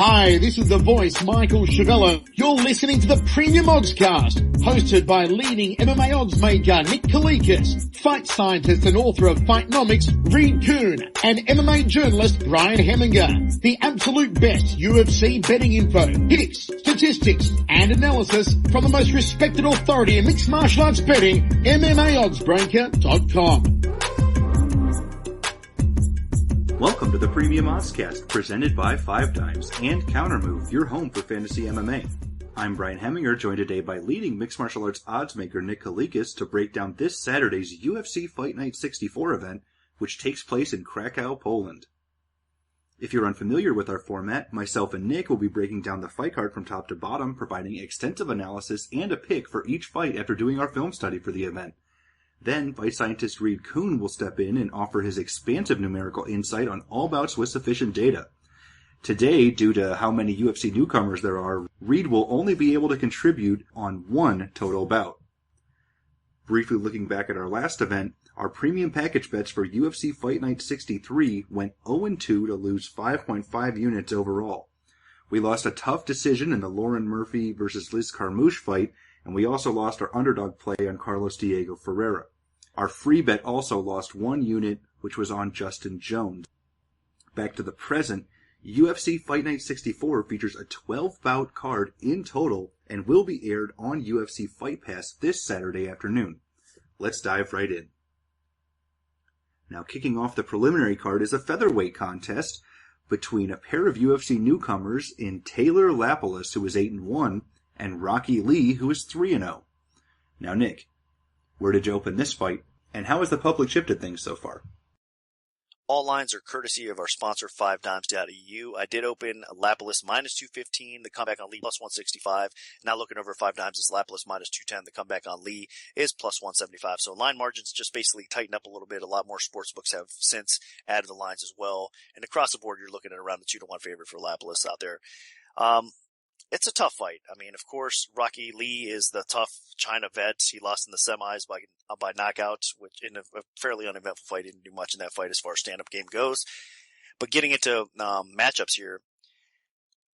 Hi, this is the voice, Mickael. You're listening to the Premium Oddscast, hosted by leading MMA odds maker Nick Kalikas, fight scientist and author of Fightnomics Reed Kuhn, and MMA journalist Brian Heminger. The absolute best UFC betting info, picks, statistics, and analysis from the most respected authority in mixed martial arts betting, MMAoddsbreaker.com. Welcome to the Premium Oddscast, presented by Five Dimes and Countermove, your home for fantasy MMA. I'm Brian Heminger, joined today by leading mixed martial arts odds maker Nick Kalikas to break down this Saturday's UFC Fight Night 64 event, which takes place in Krakow, Poland. If you're unfamiliar with our format, myself and Nick will be breaking down the fight card from top to bottom, providing extensive analysis and a pick for each fight after doing our film study for the event. Then, fight scientist Reed Kuhn will step in and offer his expansive numerical insight on all bouts with sufficient data. Today, due to how many UFC newcomers there are, Reed will only be able to contribute on one total bout. Briefly looking back at our last event, our premium package bets for UFC Fight Night 63 went 0-2 to lose 5.5 units overall. We lost a tough decision in the Lauren Murphy vs. Liz Carmouche fight, and we also lost our underdog play on Carlos Diego Ferreira. Our free bet also lost 1 unit, which was on Justin Jones. Back to the present, UFC Fight Night 64 features a 12-bout card in total and will be aired on UFC Fight Pass this Saturday afternoon. Let's dive right in. Now, kicking off the preliminary card is a featherweight contest between a pair of UFC newcomers in Taylor Lapilus, who is 8-1, and Rocky Lee, who is 3-0. Now, Nick, where did you open this fight, and how has the public shifted things so far? All lines are courtesy of our sponsor, 5dimes.eu. I did open Lapilus minus 215. The comeback on Lee plus 165. Now looking over 5 Dimes is Lapilus minus 210. The comeback on Lee is plus 175. So line margins just basically tighten up a little bit. A lot more sports books have since added the lines as well. And across the board, you're looking at around the 2-1 favorite for Lapilus out there. It's a tough fight. I mean, of course, Rocky Lee is the tough China vet. He lost in the semis by knockout, which in a fairly uneventful fight. He didn't do much in that fight as far as stand-up game goes. But getting into matchups here,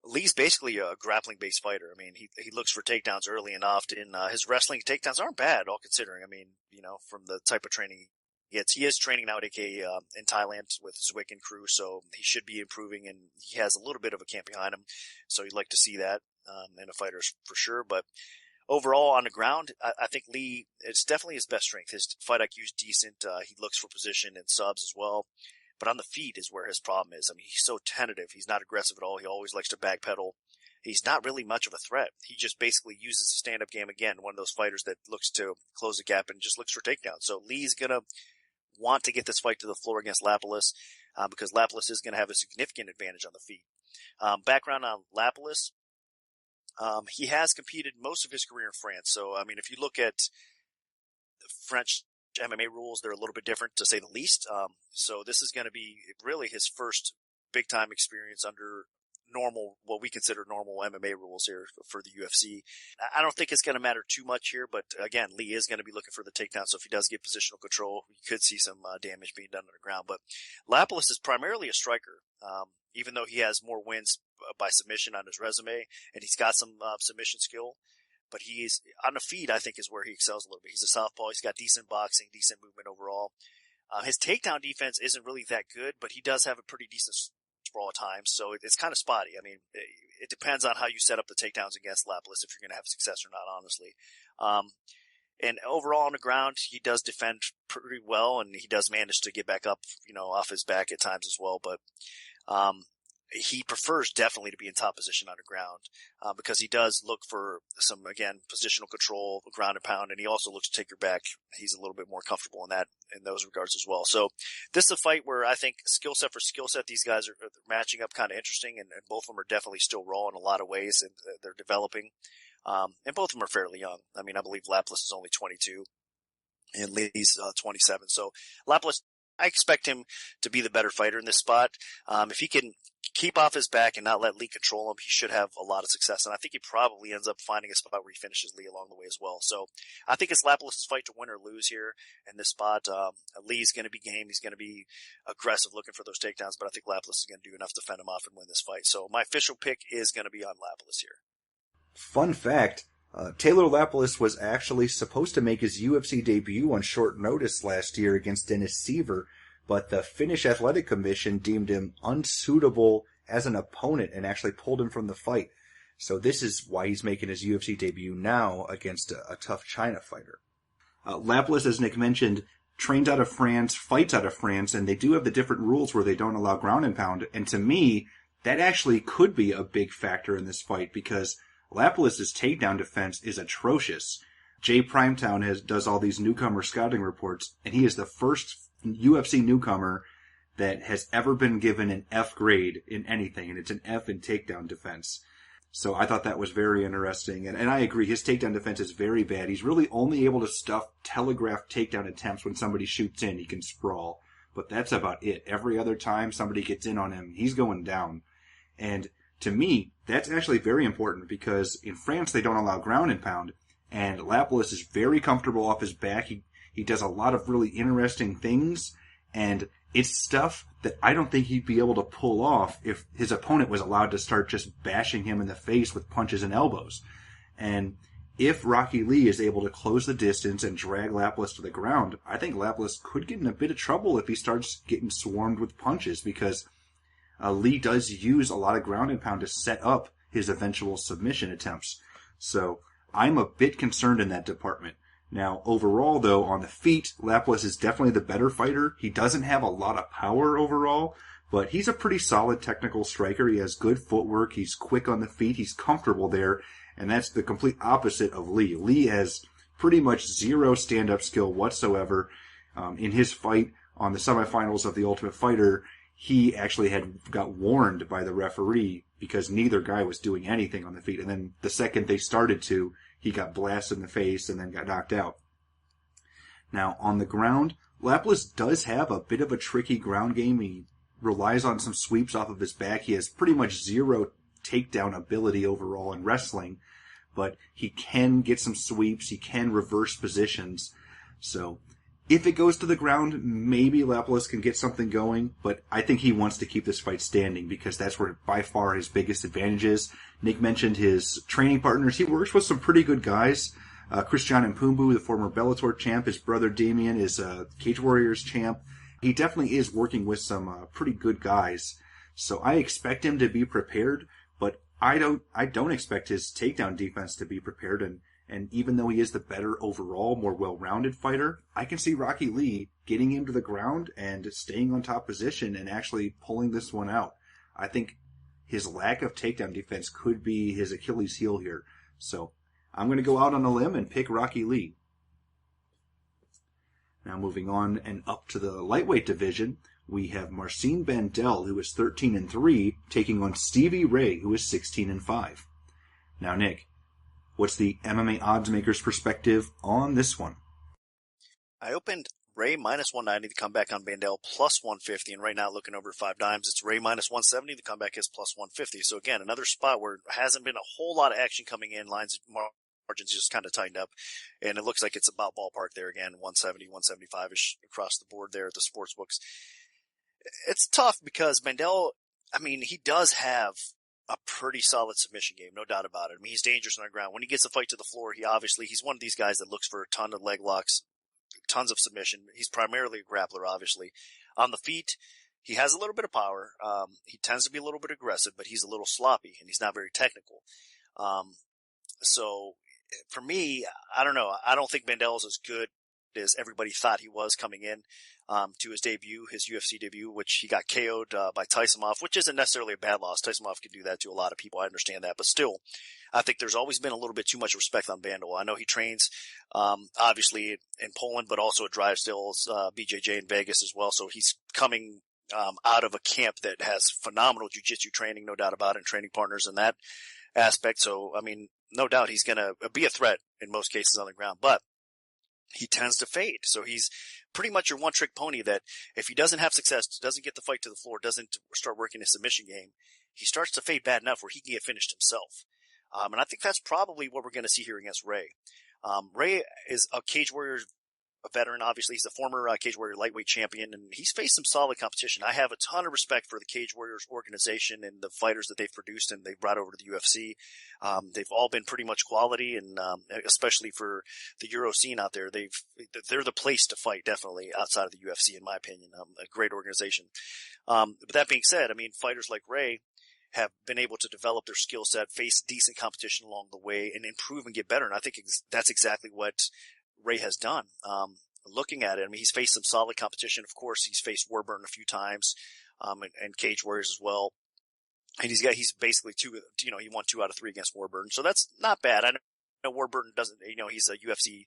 Lee's basically a grappling-based fighter. I mean, he looks for takedowns early and often. His wrestling takedowns aren't bad, all considering. I mean, you know, from the type of training he gets. He is training now at AK in Thailand with Zwick and crew, so he should be improving, and he has a little bit of a camp behind him. So you'd like to see that in a fighter for sure. But overall, on the ground, I think Lee, it's definitely his best strength. His fight IQ is decent. He looks for position and subs as well. But on the feet is where his problem is. I mean, he's so tentative. He's not aggressive at all. He always likes to backpedal. He's not really much of a threat. He just basically uses the stand-up game again, one of those fighters that looks to close the gap and just looks for takedowns. So Lee's going to want to get this fight to the floor against Lapilus because Lapilus is going to have a significant advantage on the feet. Background on Lapilus. He has competed most of his career in France. So, I mean, if you look at the French MMA rules, they're a little bit different, to say the least. So this is going to be really his first big-time experience under normal, what we consider normal MMA rules here for the UFC. I don't think it's going to matter too much here, but again, Lee is going to be looking for the takedown. So if he does get positional control, you could see some damage being done on the ground. But Lapilus is primarily a striker. Even though he has more wins by submission on his resume, and he's got some submission skill, but he's on the feet, I think, is where he excels a little bit. He's a southpaw. He's got decent boxing, decent movement overall. His takedown defense isn't really that good, but he does have a pretty decent sprawl at times, so it's kind of spotty. I mean, it depends on how you set up the takedowns against Lapilus if you're going to have success or not, honestly. And overall on the ground, he does defend pretty well, and he does manage to get back up, you know, off his back at times as well, but he prefers definitely to be in top position on the ground because he does look for some, again, positional control, ground and pound, and he also looks to take your back. He's a little bit more comfortable in those regards as well. So this is a fight where I think skill set for skill set, these guys are matching up kind of interesting, and both of them are definitely still raw in a lot of ways, and they're developing. And both of them are fairly young. I mean, I believe Lapilus is only 22 and Lee's 27. So Lapilus I expect him to be the better fighter in this spot. If he can keep off his back and not let Lee control him, he should have a lot of success. And I think he probably ends up finding a spot where he finishes Lee along the way as well. So I think it's Lapless' fight to win or lose here in this spot. Lee's going to be game. He's going to be aggressive looking for those takedowns, but I think Lapless is going to do enough to fend him off and win this fight. So my official pick is going to be on Lapless here. Fun fact, Taylor Lapless was actually supposed to make his UFC debut on short notice last year against Dennis Seaver, but the Finnish Athletic Commission deemed him unsuitable as an opponent and actually pulled him from the fight. So this is why he's making his UFC debut now against a tough China fighter. Lapless, as Nick mentioned, trains out of France, fights out of France, and they do have the different rules where they don't allow ground and pound. And to me, that actually could be a big factor in this fight because Lapless' takedown defense is atrocious. Jay Primetown does all these newcomer scouting reports, and he is the first UFC newcomer that has ever been given an F grade in anything, and it's an F in takedown defense. So I thought that was very interesting, and I agree, his takedown defense is very bad. He's really only able to stuff telegraph takedown attempts when somebody shoots in, he can sprawl. But that's about it. Every other time somebody gets in on him, he's going down. And to me, that's actually very important because in France they don't allow ground and pound, and Lapless is very comfortable off his back. He does a lot of really interesting things, and it's stuff that I don't think he'd be able to pull off if his opponent was allowed to start just bashing him in the face with punches and elbows. And if Rocky Lee is able to close the distance and drag Lapless to the ground, I think Lapless could get in a bit of trouble if he starts getting swarmed with punches because Lee does use a lot of ground and pound to set up his eventual submission attempts. So I'm a bit concerned in that department. Now, overall, though, on the feet, Lapless is definitely the better fighter. He doesn't have a lot of power overall, but he's a pretty solid technical striker. He has good footwork. He's quick on the feet. He's comfortable there, and that's the complete opposite of Lee. Lee has pretty much zero stand-up skill whatsoever. In his fight on the semifinals of The Ultimate Fighter, he actually got warned by the referee because neither guy was doing anything on the feet. And then the second they started to, he got blasted in the face and then got knocked out. Now, on the ground, Lapless does have a bit of a tricky ground game. He relies on some sweeps off of his back. He has pretty much zero takedown ability overall in wrestling, but he can get some sweeps. He can reverse positions. So if it goes to the ground, maybe Lapless can get something going, but I think he wants to keep this fight standing because that's where by far his biggest advantage is. Nick mentioned his training partners. He works with some pretty good guys. Christian Mpumbu, the former Bellator champ, his brother Damian is a Cage Warriors champ. He definitely is working with some pretty good guys. So I expect him to be prepared, but I don't expect his takedown defense to be prepared. And even though he is the better overall, more well-rounded fighter, I can see Rocky Lee getting him to the ground and staying on top position and actually pulling this one out. I think his lack of takedown defense could be his Achilles heel here. So I'm going to go out on a limb and pick Rocky Lee. Now moving on and up to the lightweight division, we have Marcin Bandel, who is 13-3, taking on Stevie Ray, who is 16-5. Now, Nick, what's the MMA odds maker's perspective on this one? I opened Ray minus 190, the comeback on Bandel plus 150, and right now looking over 5 dimes, it's Ray minus 170, the comeback is plus 150. So again, another spot where there hasn't been a whole lot of action coming in, lines margins just kind of tightened up, and it looks like it's about ballpark there again, 170, 175-ish across the board there at the sports books. It's tough because Bandel, I mean, he does have a pretty solid submission game, no doubt about it. I mean, he's dangerous on the ground. When he gets the fight to the floor, he's one of these guys that looks for a ton of leg locks, tons of submission. He's primarily a grappler, obviously. On the feet, he has a little bit of power. He tends to be a little bit aggressive, but he's a little sloppy, and he's not very technical. So for me, I don't know. I don't think Bandel is as good as everybody thought he was coming in to his debut, his UFC debut, which he got KO'd by Tysonov, which isn't necessarily a bad loss. Tysonov could do that to a lot of people. I understand that. But still, I think there's always been a little bit too much respect on Bandel. I know he trains, obviously, in Poland, but also at Drysdale's BJJ in Vegas as well. So he's coming out of a camp that has phenomenal jiu-jitsu training, no doubt about it, and training partners in that aspect. So, I mean, no doubt he's going to be a threat in most cases on the ground. But he tends to fade. So he's pretty much your one-trick pony that if he doesn't have success, doesn't get the fight to the floor, doesn't start working his submission game, he starts to fade bad enough where he can get finished himself. And I think that's probably what we're going to see here against Ray. Ray is a Cage Warriors veteran, obviously. He's a former Cage Warrior lightweight champion, and he's faced some solid competition. I have a ton of respect for the Cage Warriors organization and the fighters that they've produced and they've brought over to the UFC. They've all been pretty much quality, and especially for the Euro scene out there, they're the place to fight, definitely, outside of the UFC, in my opinion. A great organization. But that being said, I mean, fighters like Ray have been able to develop their skill set, face decent competition along the way, and improve and get better. And I think that's exactly what Ray has done. Looking at it, I mean, he's faced some solid competition. Of course, he's faced Warburton a few times, and Cage Warriors as well. And he's basically he won 2 out of 3 against Warburton. So that's not bad. I know Warburton doesn't, he's a UFC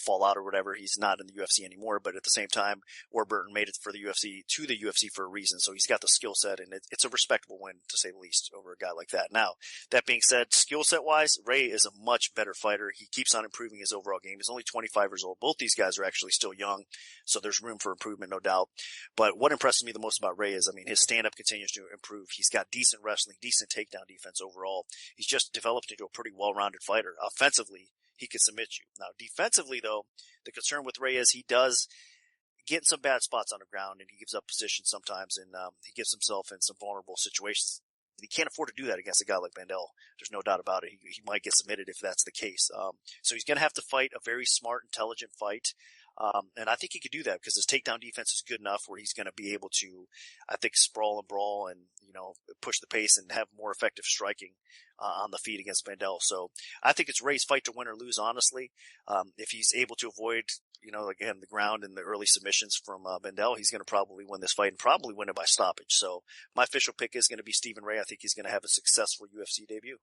fallout or whatever. He's not in the UFC anymore, but at the same time, Warburton made it to the UFC for a reason. So he's got the skill set, and it's a respectable win, to say the least, over a guy like that. Now, that being said, skill set wise, Ray is a much better fighter. He keeps on improving his overall game. He's only 25 years old. Both these guys are actually still young, so there's room for improvement, no doubt. But what impresses me the most about Ray is, I mean, his stand-up continues to improve. He's got decent wrestling, decent takedown defense overall. He's just developed into a pretty well-rounded fighter. Offensively, he can submit you. Now, defensively, though, the concern with Ray is he does get in some bad spots on the ground, and he gives up position sometimes, and he gets himself in some vulnerable situations. And he can't afford to do that against a guy like Bandel. There's no doubt about it. He might get submitted if that's the case. So he's going to have to fight a very smart, intelligent fight. And I think he could do that because his takedown defense is good enough where he's going to be able to, I think, sprawl and brawl and, push the pace and have more effective striking on the feet against Bandel. So I think it's Ray's fight to win or lose, honestly. If he's able to avoid, again, the ground and the early submissions from Bandel, he's going to probably win this fight and probably win it by stoppage. So my official pick is going to be Stephen Ray. I think he's going to have a successful UFC debut.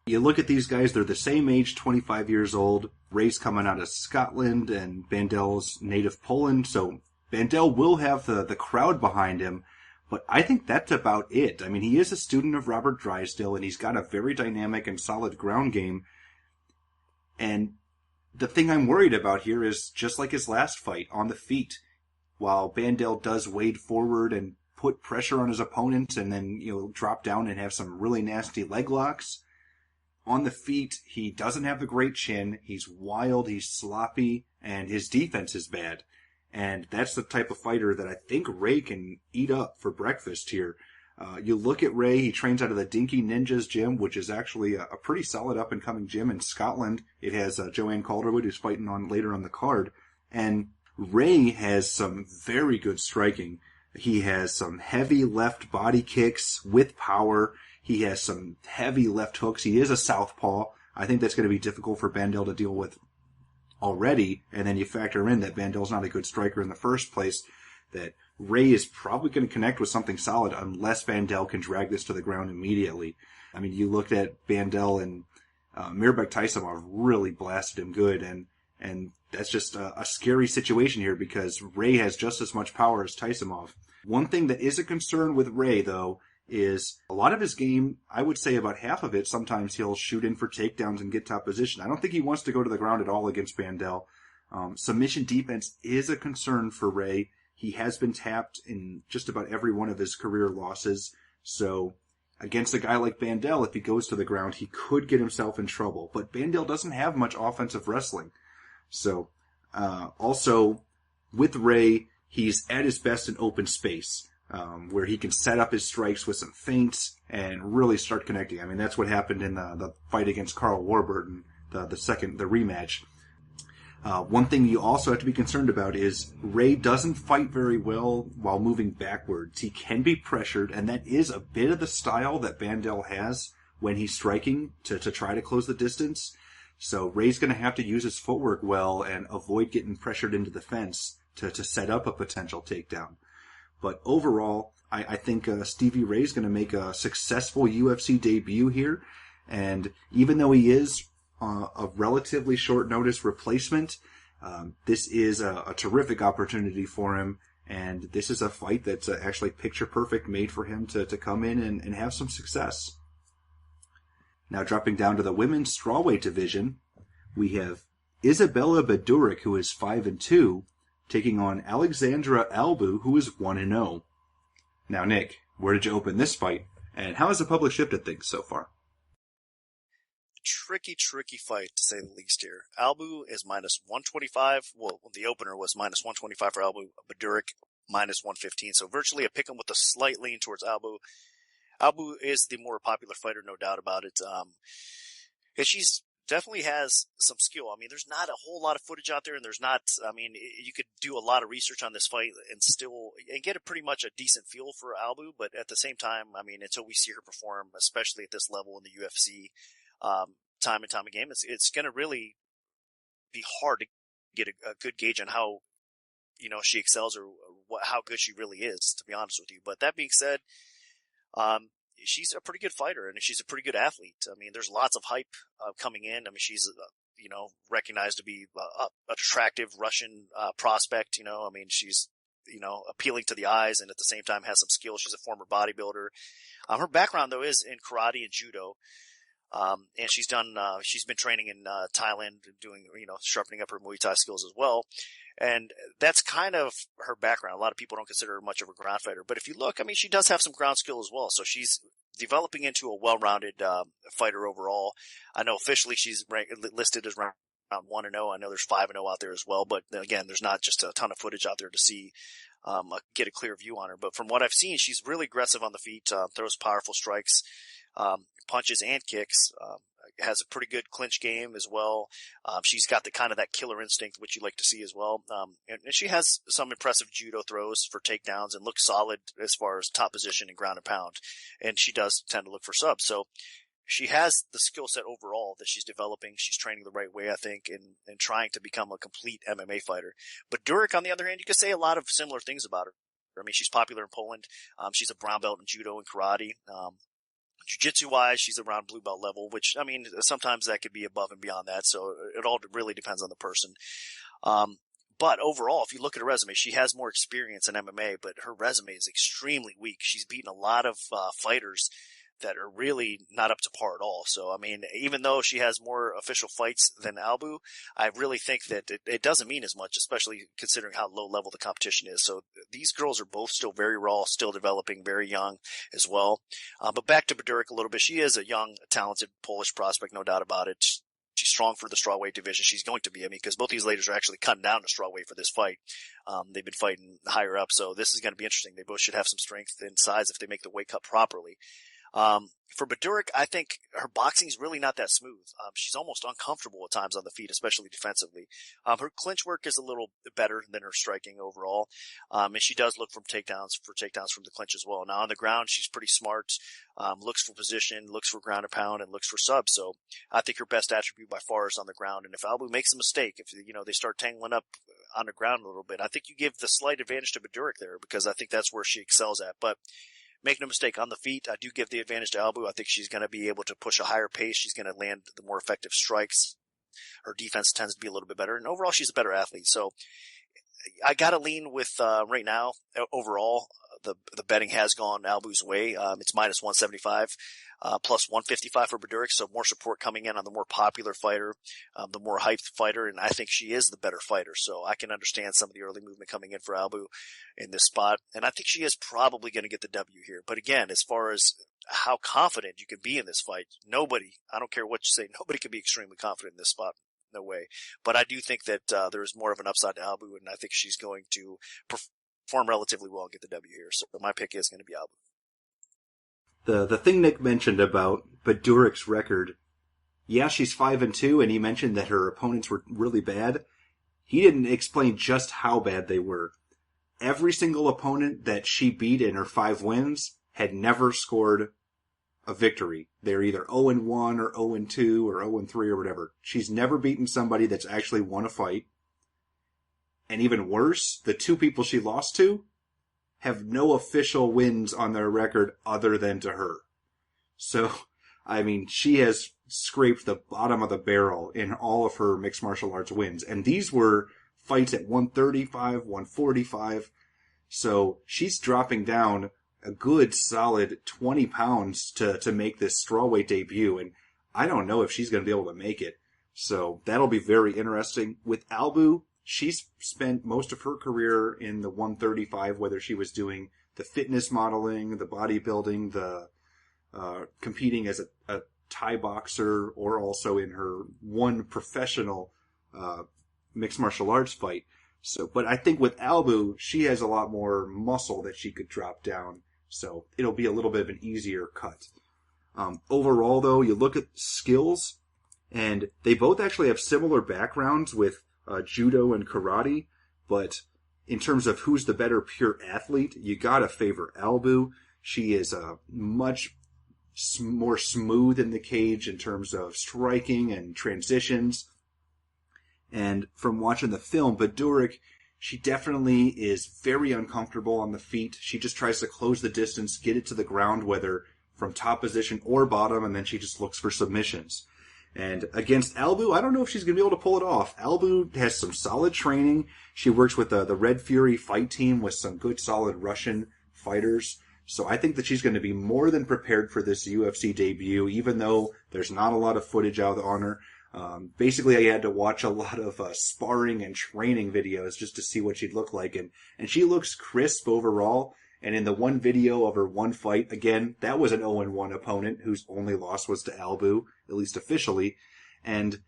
You look at these guys, they're the same age, 25 years old. Ray's coming out of Scotland and Bandel's native Poland, so Bandel will have the crowd behind him, but I think that's about it. I mean, he is a student of Robert Drysdale, and he's got a very dynamic and solid ground game. And the thing I'm worried about here is, just like his last fight, on the feet, while Bandel does wade forward and put pressure on his opponent and then, drop down and have some really nasty leg locks, on the feet, he doesn't have the great chin, he's wild, he's sloppy, and his defense is bad. And that's the type of fighter that I think Ray can eat up for breakfast here. You look at Ray, he trains out of the Dinky Ninjas gym, which is actually a pretty solid up-and-coming gym in Scotland. It has Joanne Calderwood, who's fighting on later on the card. And Ray has some very good striking. He has some heavy left body kicks with power. He has some heavy left hooks. He is a southpaw. I think that's going to be difficult for Bandel to deal with already. And then you factor in that Bandel's not a good striker in the first place, that Ray is probably going to connect with something solid unless Bandel can drag this to the ground immediately. I mean, you looked at Bandel and Mirbek Taisimov really blasted him good, and that's just a scary situation here because Ray has just as much power as Taisimov. One thing that is a concern with Ray, though, is a lot of his game, I would say about half of it, sometimes he'll shoot in for takedowns and get top position. I don't think he wants to go to the ground at all against Bandel. Submission defense is a concern for Ray. He has been tapped in just about every one of his career losses. So against a guy like Bandel, if he goes to the ground, he could get himself in trouble. But Bandel doesn't have much offensive wrestling. So also with Ray, he's at his best in open space. Where he can set up his strikes with some feints and really start connecting. I mean, that's what happened in the fight against Carl Warburton, the rematch. One thing you also have to be concerned about is Ray doesn't fight very well while moving backwards. He can be pressured, and that is a bit of the style that Bandel has when he's striking to try to close the distance. So Ray's going to have to use his footwork well and avoid getting pressured into the fence to set up a potential takedown. But overall, I think Stevie Ray's going to make a successful UFC debut here. And even though he is a relatively short notice replacement, this is a terrific opportunity for him. And this is a fight that's actually picture perfect, made for him to come in and have some success. Now dropping down to the women's strawweight division, we have Izabela Badurek, who is 5-2, taking on Alexandra Albu, who is 1-0. Now, Nick, where did you open this fight, and how has the public shifted things so far? Tricky fight, to say the least here. Albu is minus 125. Well, the opener was minus 125 for Albu. Badurek, minus 115. So virtually a pick 'em with a slight lean towards Albu. Albu is the more popular fighter, no doubt about it. And she's definitely has some skill. I mean, there's not a whole lot of footage out there, and you could do a lot of research on this fight and get pretty much a decent feel for Albu, but at the same time, I mean, until we see her perform, especially at this level in the UFC, time and time again, it's going to really be hard to get a good gauge on how, she excels or how good she really is, to be honest with you. But that being said, she's a pretty good fighter, and she's a pretty good athlete. I mean, there's lots of hype coming in. I mean, she's recognized to be an attractive Russian prospect. I mean, she's appealing to the eyes, and at the same time has some skill. She's a former bodybuilder. Her background though is in karate and judo, and she's been training in Thailand, doing sharpening up her Muay Thai skills as well. And that's kind of her background. A lot of people don't consider her much of a ground fighter, but if you look, I mean, she does have some ground skill as well. So she's developing into a well-rounded fighter overall. I know officially she's listed as round 1-0. I know there's 5-0 out there as well, but again, there's not just a ton of footage out there to see get a clear view on her. But from what I've seen, she's really aggressive on the feet, throws powerful strikes, punches and kicks. Has a pretty good clinch game as well. She's got that killer instinct, which you like to see as well. And she has some impressive judo throws for takedowns and looks solid as far as top position and ground and pound. And she does tend to look for subs. So she has the skill set overall that she's developing. She's training the right way, I think, and trying to become a complete MMA fighter. But Badurek, on the other hand, you could say a lot of similar things about her. I mean, she's popular in Poland. She's a brown belt in judo and karate. Jiu-jitsu wise, she's around blue belt level, which, I mean, sometimes that could be above and beyond that. So it all really depends on the person. But overall, if you look at her resume, she has more experience in MMA, but her resume is extremely weak. She's beaten a lot of fighters that are really not up to par at all. So, I mean, even though she has more official fights than Albu, I really think that it doesn't mean as much, especially considering how low level the competition is. So these girls are both still very raw, still developing, very young as well. But back to Badurek a little bit. She is a young, talented Polish prospect, no doubt about it. She's strong for the strawweight division. She's going to be, because both these ladies are actually cutting down to strawweight for this fight. They've been fighting higher up, so this is going to be interesting. They both should have some strength and size if they make the weight cut properly. For Badurek, I think her boxing is really not that smooth. She's almost uncomfortable at times on the feet, especially defensively. Her clinch work is a little better than her striking overall. And she does look for takedowns from the clinch as well. Now on the ground, she's pretty smart, looks for position, looks for ground and pound, and looks for subs. So I think her best attribute by far is on the ground. And if Albu makes a mistake, if they start tangling up on the ground a little bit, I think you give the slight advantage to Badurek there, because I think that's where she excels at. But make no mistake, on the feet, I do give the advantage to Albu. I think she's going to be able to push a higher pace. She's going to land the more effective strikes. Her defense tends to be a little bit better. And overall, she's a better athlete. So I got to lean with, right now, overall, the betting has gone Albu's way. It's minus 175, plus 155 for Badurek. So more support coming in on the more popular fighter, the more hyped fighter. And I think she is the better fighter. So I can understand some of the early movement coming in for Albu in this spot. And I think she is probably going to get the W here. But again, as far as how confident you can be in this fight, I don't care what you say, nobody can be extremely confident in this spot. No way. But I do think that there is more of an upside to Albu, and I think she's going to perform relatively well and get the W here. So my pick is going to be Albu. The thing Nick mentioned about Badurek's record, yeah, she's 5-2, and he mentioned that her opponents were really bad. He didn't explain just how bad they were. Every single opponent that she beat in her 5 wins had never scored a victory. They're either 0-1 or 0-2 or 0-3 or whatever. She's never beaten somebody that's actually won a fight. And even worse, the 2 people she lost to have no official wins on their record other than to her. So, I mean, she has scraped the bottom of the barrel in all of her mixed martial arts wins. And these were fights at 135, 145. So she's dropping down a good solid 20 pounds to make this strawweight debut. And I don't know if she's going to be able to make it. So that'll be very interesting. With Albu, she's spent most of her career in the 135, whether she was doing the fitness modeling, the bodybuilding, the competing as a Thai boxer, or also in her one professional mixed martial arts fight. So, but I think with Albu, she has a lot more muscle that she could drop down. So it'll be a little bit of an easier cut. Overall, though, you look at skills, and they both actually have similar backgrounds with judo and karate. But in terms of who's the better pure athlete, you gotta favor Albu. She is much more smooth in the cage in terms of striking and transitions. And from watching the film, Badurek, she definitely is very uncomfortable on the feet. She just tries to close the distance, get it to the ground, whether from top position or bottom, and then she just looks for submissions. And against Albu, I don't know if she's going to be able to pull it off. Albu has some solid training. She works with the Red Fury fight team with some good, solid Russian fighters. So I think that she's going to be more than prepared for this UFC debut, even though there's not a lot of footage out on her. Basically, I had to watch a lot of sparring and training videos just to see what she'd look like. And she looks crisp overall. And in the one video of her one fight, again, that was an 0-1 opponent whose only loss was to Albu, at least officially. And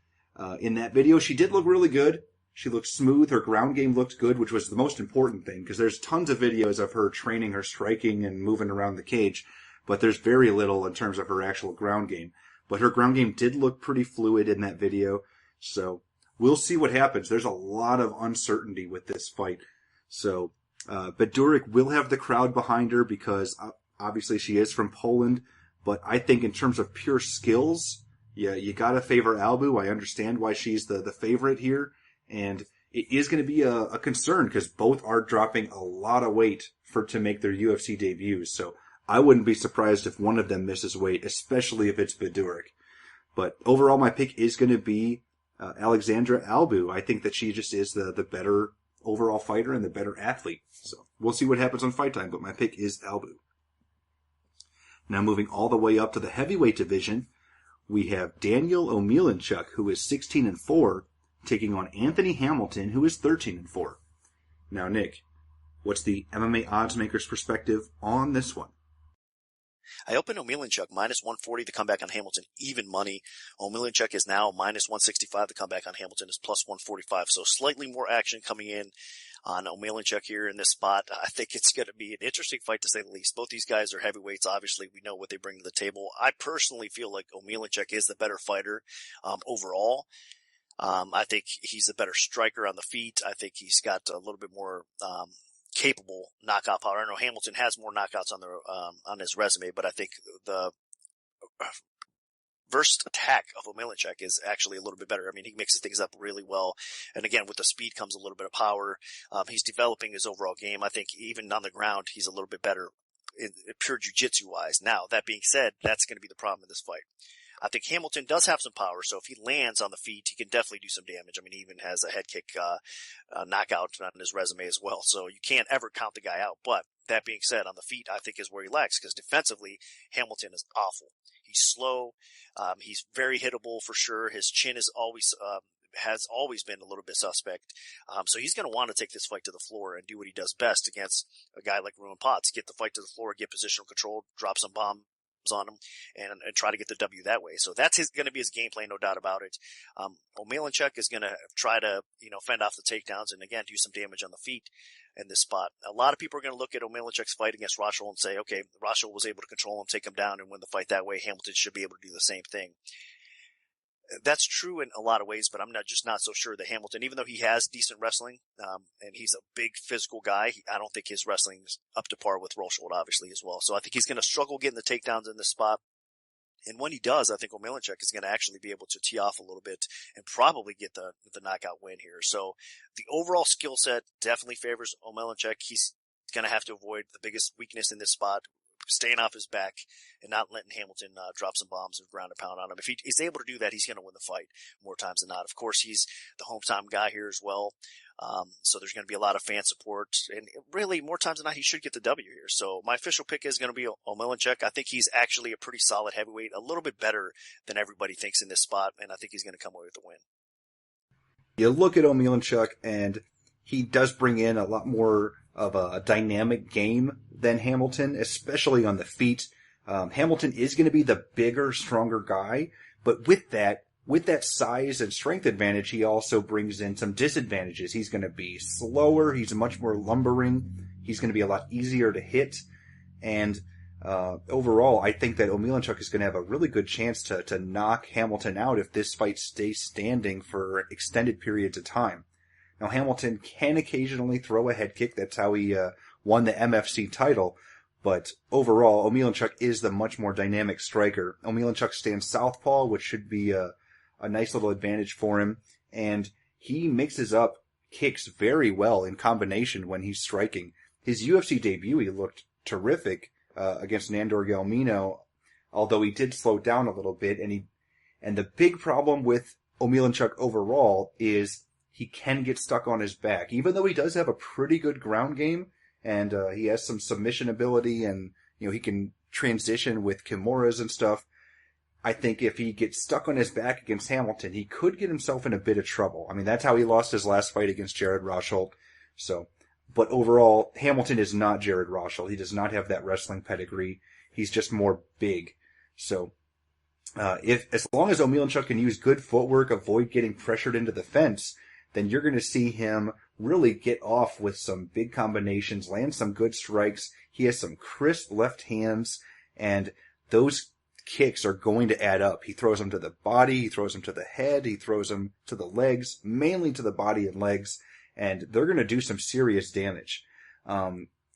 in that video, she did look really good. She looked smooth. Her ground game looked good, which was the most important thing, because there's tons of videos of her training her striking and moving around the cage, but there's very little in terms of her actual ground game. But her ground game did look pretty fluid in that video, so we'll see what happens. There's a lot of uncertainty with this fight. So Badurek will have the crowd behind her because obviously she is from Poland, but I think in terms of pure skills, yeah, you gotta favor Albu. I understand why she's the favorite here, and it is going to be a concern because both are dropping a lot of weight to make their UFC debuts. So I wouldn't be surprised if one of them misses weight, especially if it's Badurek. But overall, my pick is going to be Alexandra Albu. I think that she just is the better overall fighter and the better athlete. So we'll see what happens on Fight Time, but my pick is Albu. Now moving all the way up to the heavyweight division, we have Daniel Omielanczuk, who is 16-4, taking on Anthony Hamilton, who is 13-4. Now, Nick, what's the MMA odds maker's perspective on this one? I opened Omielanczuk minus 140. The comeback on Hamilton, even money. Omielanczuk is now minus 165. The comeback on Hamilton is plus 145. So slightly more action coming in on Omielanczuk here in this spot. I think it's going to be an interesting fight to say the least. Both these guys are heavyweights. Obviously, we know what they bring to the table. I personally feel like Omielanczuk is the better fighter overall. I think he's a better striker on the feet. I think he's got a little bit more capable knockout power. I know Hamilton has more knockouts on his resume, but I think the first attack of Omielanczuk is actually a little bit better. I mean, he mixes things up really well. And again, with the speed comes a little bit of power. He's developing his overall game. I think even on the ground, he's a little bit better in pure jiu-jitsu wise. Now, that being said, that's going to be the problem in this fight. I think Hamilton does have some power, so if he lands on the feet, he can definitely do some damage. I mean, he even has a head kick knockout on his resume as well, so you can't ever count the guy out. But that being said, on the feet, I think is where he lacks, because defensively, Hamilton is awful. He's slow. He's very hittable for sure. His chin is has always been a little bit suspect. So he's going to want to take this fight to the floor and do what he does best against a guy like Ruben Potts. Get the fight to the floor, get positional control, drop some bombs on him, and try to get the W that way. So that's going to be his game plan, no doubt about it. Omielanczuk is going to try to, fend off the takedowns and again, do some damage on the feet in this spot. A lot of people are going to look at Omielanczuk's fight against Rochel and say, okay, Rochel was able to control him, take him down, and win the fight that way. Hamilton should be able to do the same thing. That's true in a lot of ways, but I'm not so sure that Hamilton, even though he has decent wrestling, and he's a big physical guy, I don't think his wrestling is up to par with Rochel, obviously, as well. So I think he's going to struggle getting the takedowns in this spot. And when he does, I think Omielanczuk is going to actually be able to tee off a little bit and probably get the knockout win here. So the overall skill set definitely favors Omielanczuk. He's going to have to avoid the biggest weakness in this spot, staying off his back and not letting Hamilton drop some bombs and ground and pound on him. If he's able to do that, he's going to win the fight more times than not. Of course, he's the hometown guy here as well. So there's going to be a lot of fan support, and really more times than not, he should get the W here. So my official pick is going to be Omielanczuk. I think he's actually a pretty solid heavyweight, a little bit better than everybody thinks in this spot, and I think he's going to come away with the win. You look at Omielanczuk, and he does bring in a lot more of a dynamic game than Hamilton, especially on the feet. Hamilton is going to be the bigger, stronger guy, but with that size and strength advantage, he also brings in some disadvantages. He's going to be slower. He's much more lumbering. He's going to be a lot easier to hit. And overall, I think that Omielanczuk is going to have a really good chance to knock Hamilton out if this fight stays standing for extended periods of time. Now, Hamilton can occasionally throw a head kick. That's how he won the MFC title. But overall, Omielanczuk is the much more dynamic striker. Omielanczuk stands southpaw, which should be a nice little advantage for him. And he mixes up kicks very well in combination when he's striking. His UFC debut, he looked terrific against Nandor Gelmino, although he did slow down a little bit. And the big problem with Omielanczuk overall is he can get stuck on his back. Even though he does have a pretty good ground game, and he has some submission ability, and he can transition with Kimuras and stuff, I think if he gets stuck on his back against Hamilton, he could get himself in a bit of trouble. I mean, that's how he lost his last fight against Jared Rosholt. But overall, Hamilton is not Jared Rosholt. He does not have that wrestling pedigree. He's just more big. So, as long as Omielanczuk can use good footwork, avoid getting pressured into the fence, then you're going to see him really get off with some big combinations, land some good strikes. He has some crisp left hands, and those kicks are going to add up. He throws them to the body, he throws them to the head, he throws them to the legs, mainly to the body and legs, and they're going to do some serious damage.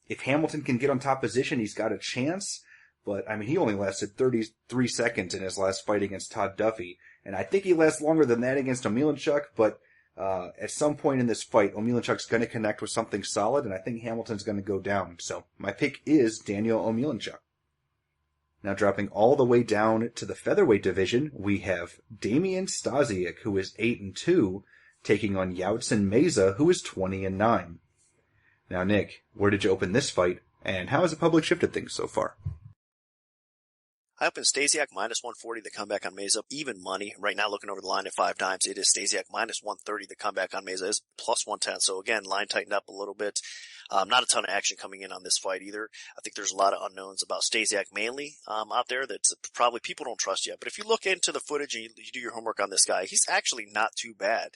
If Hamilton can get on top position, he's got a chance, but I mean, he only lasted 33 seconds in his last fight against Todd Duffy, and I think he lasts longer than that against Omielanczuk, but at some point in this fight, Omielanczuk's going to connect with something solid, and I think Hamilton's going to go down. So my pick is Daniel Omielanczuk. Now dropping all the way down to the featherweight division, we have Damian Stasiak, who is 8-2, taking on Yaotzin Meza, who is 20-9. Now, Nick, where did you open this fight, and how has the public shifted things so far? I opened Stasiak minus 140, the comeback on Meza, even money. Right now, looking over the line at 5 times, it is Stasiak minus 130, the comeback on Meza is plus 110. So again, line tightened up a little bit. Not a ton of action coming in on this fight either. I think there's a lot of unknowns about Stasiak mainly out there that probably people don't trust yet. But if you look into the footage and you do your homework on this guy, he's actually not too bad.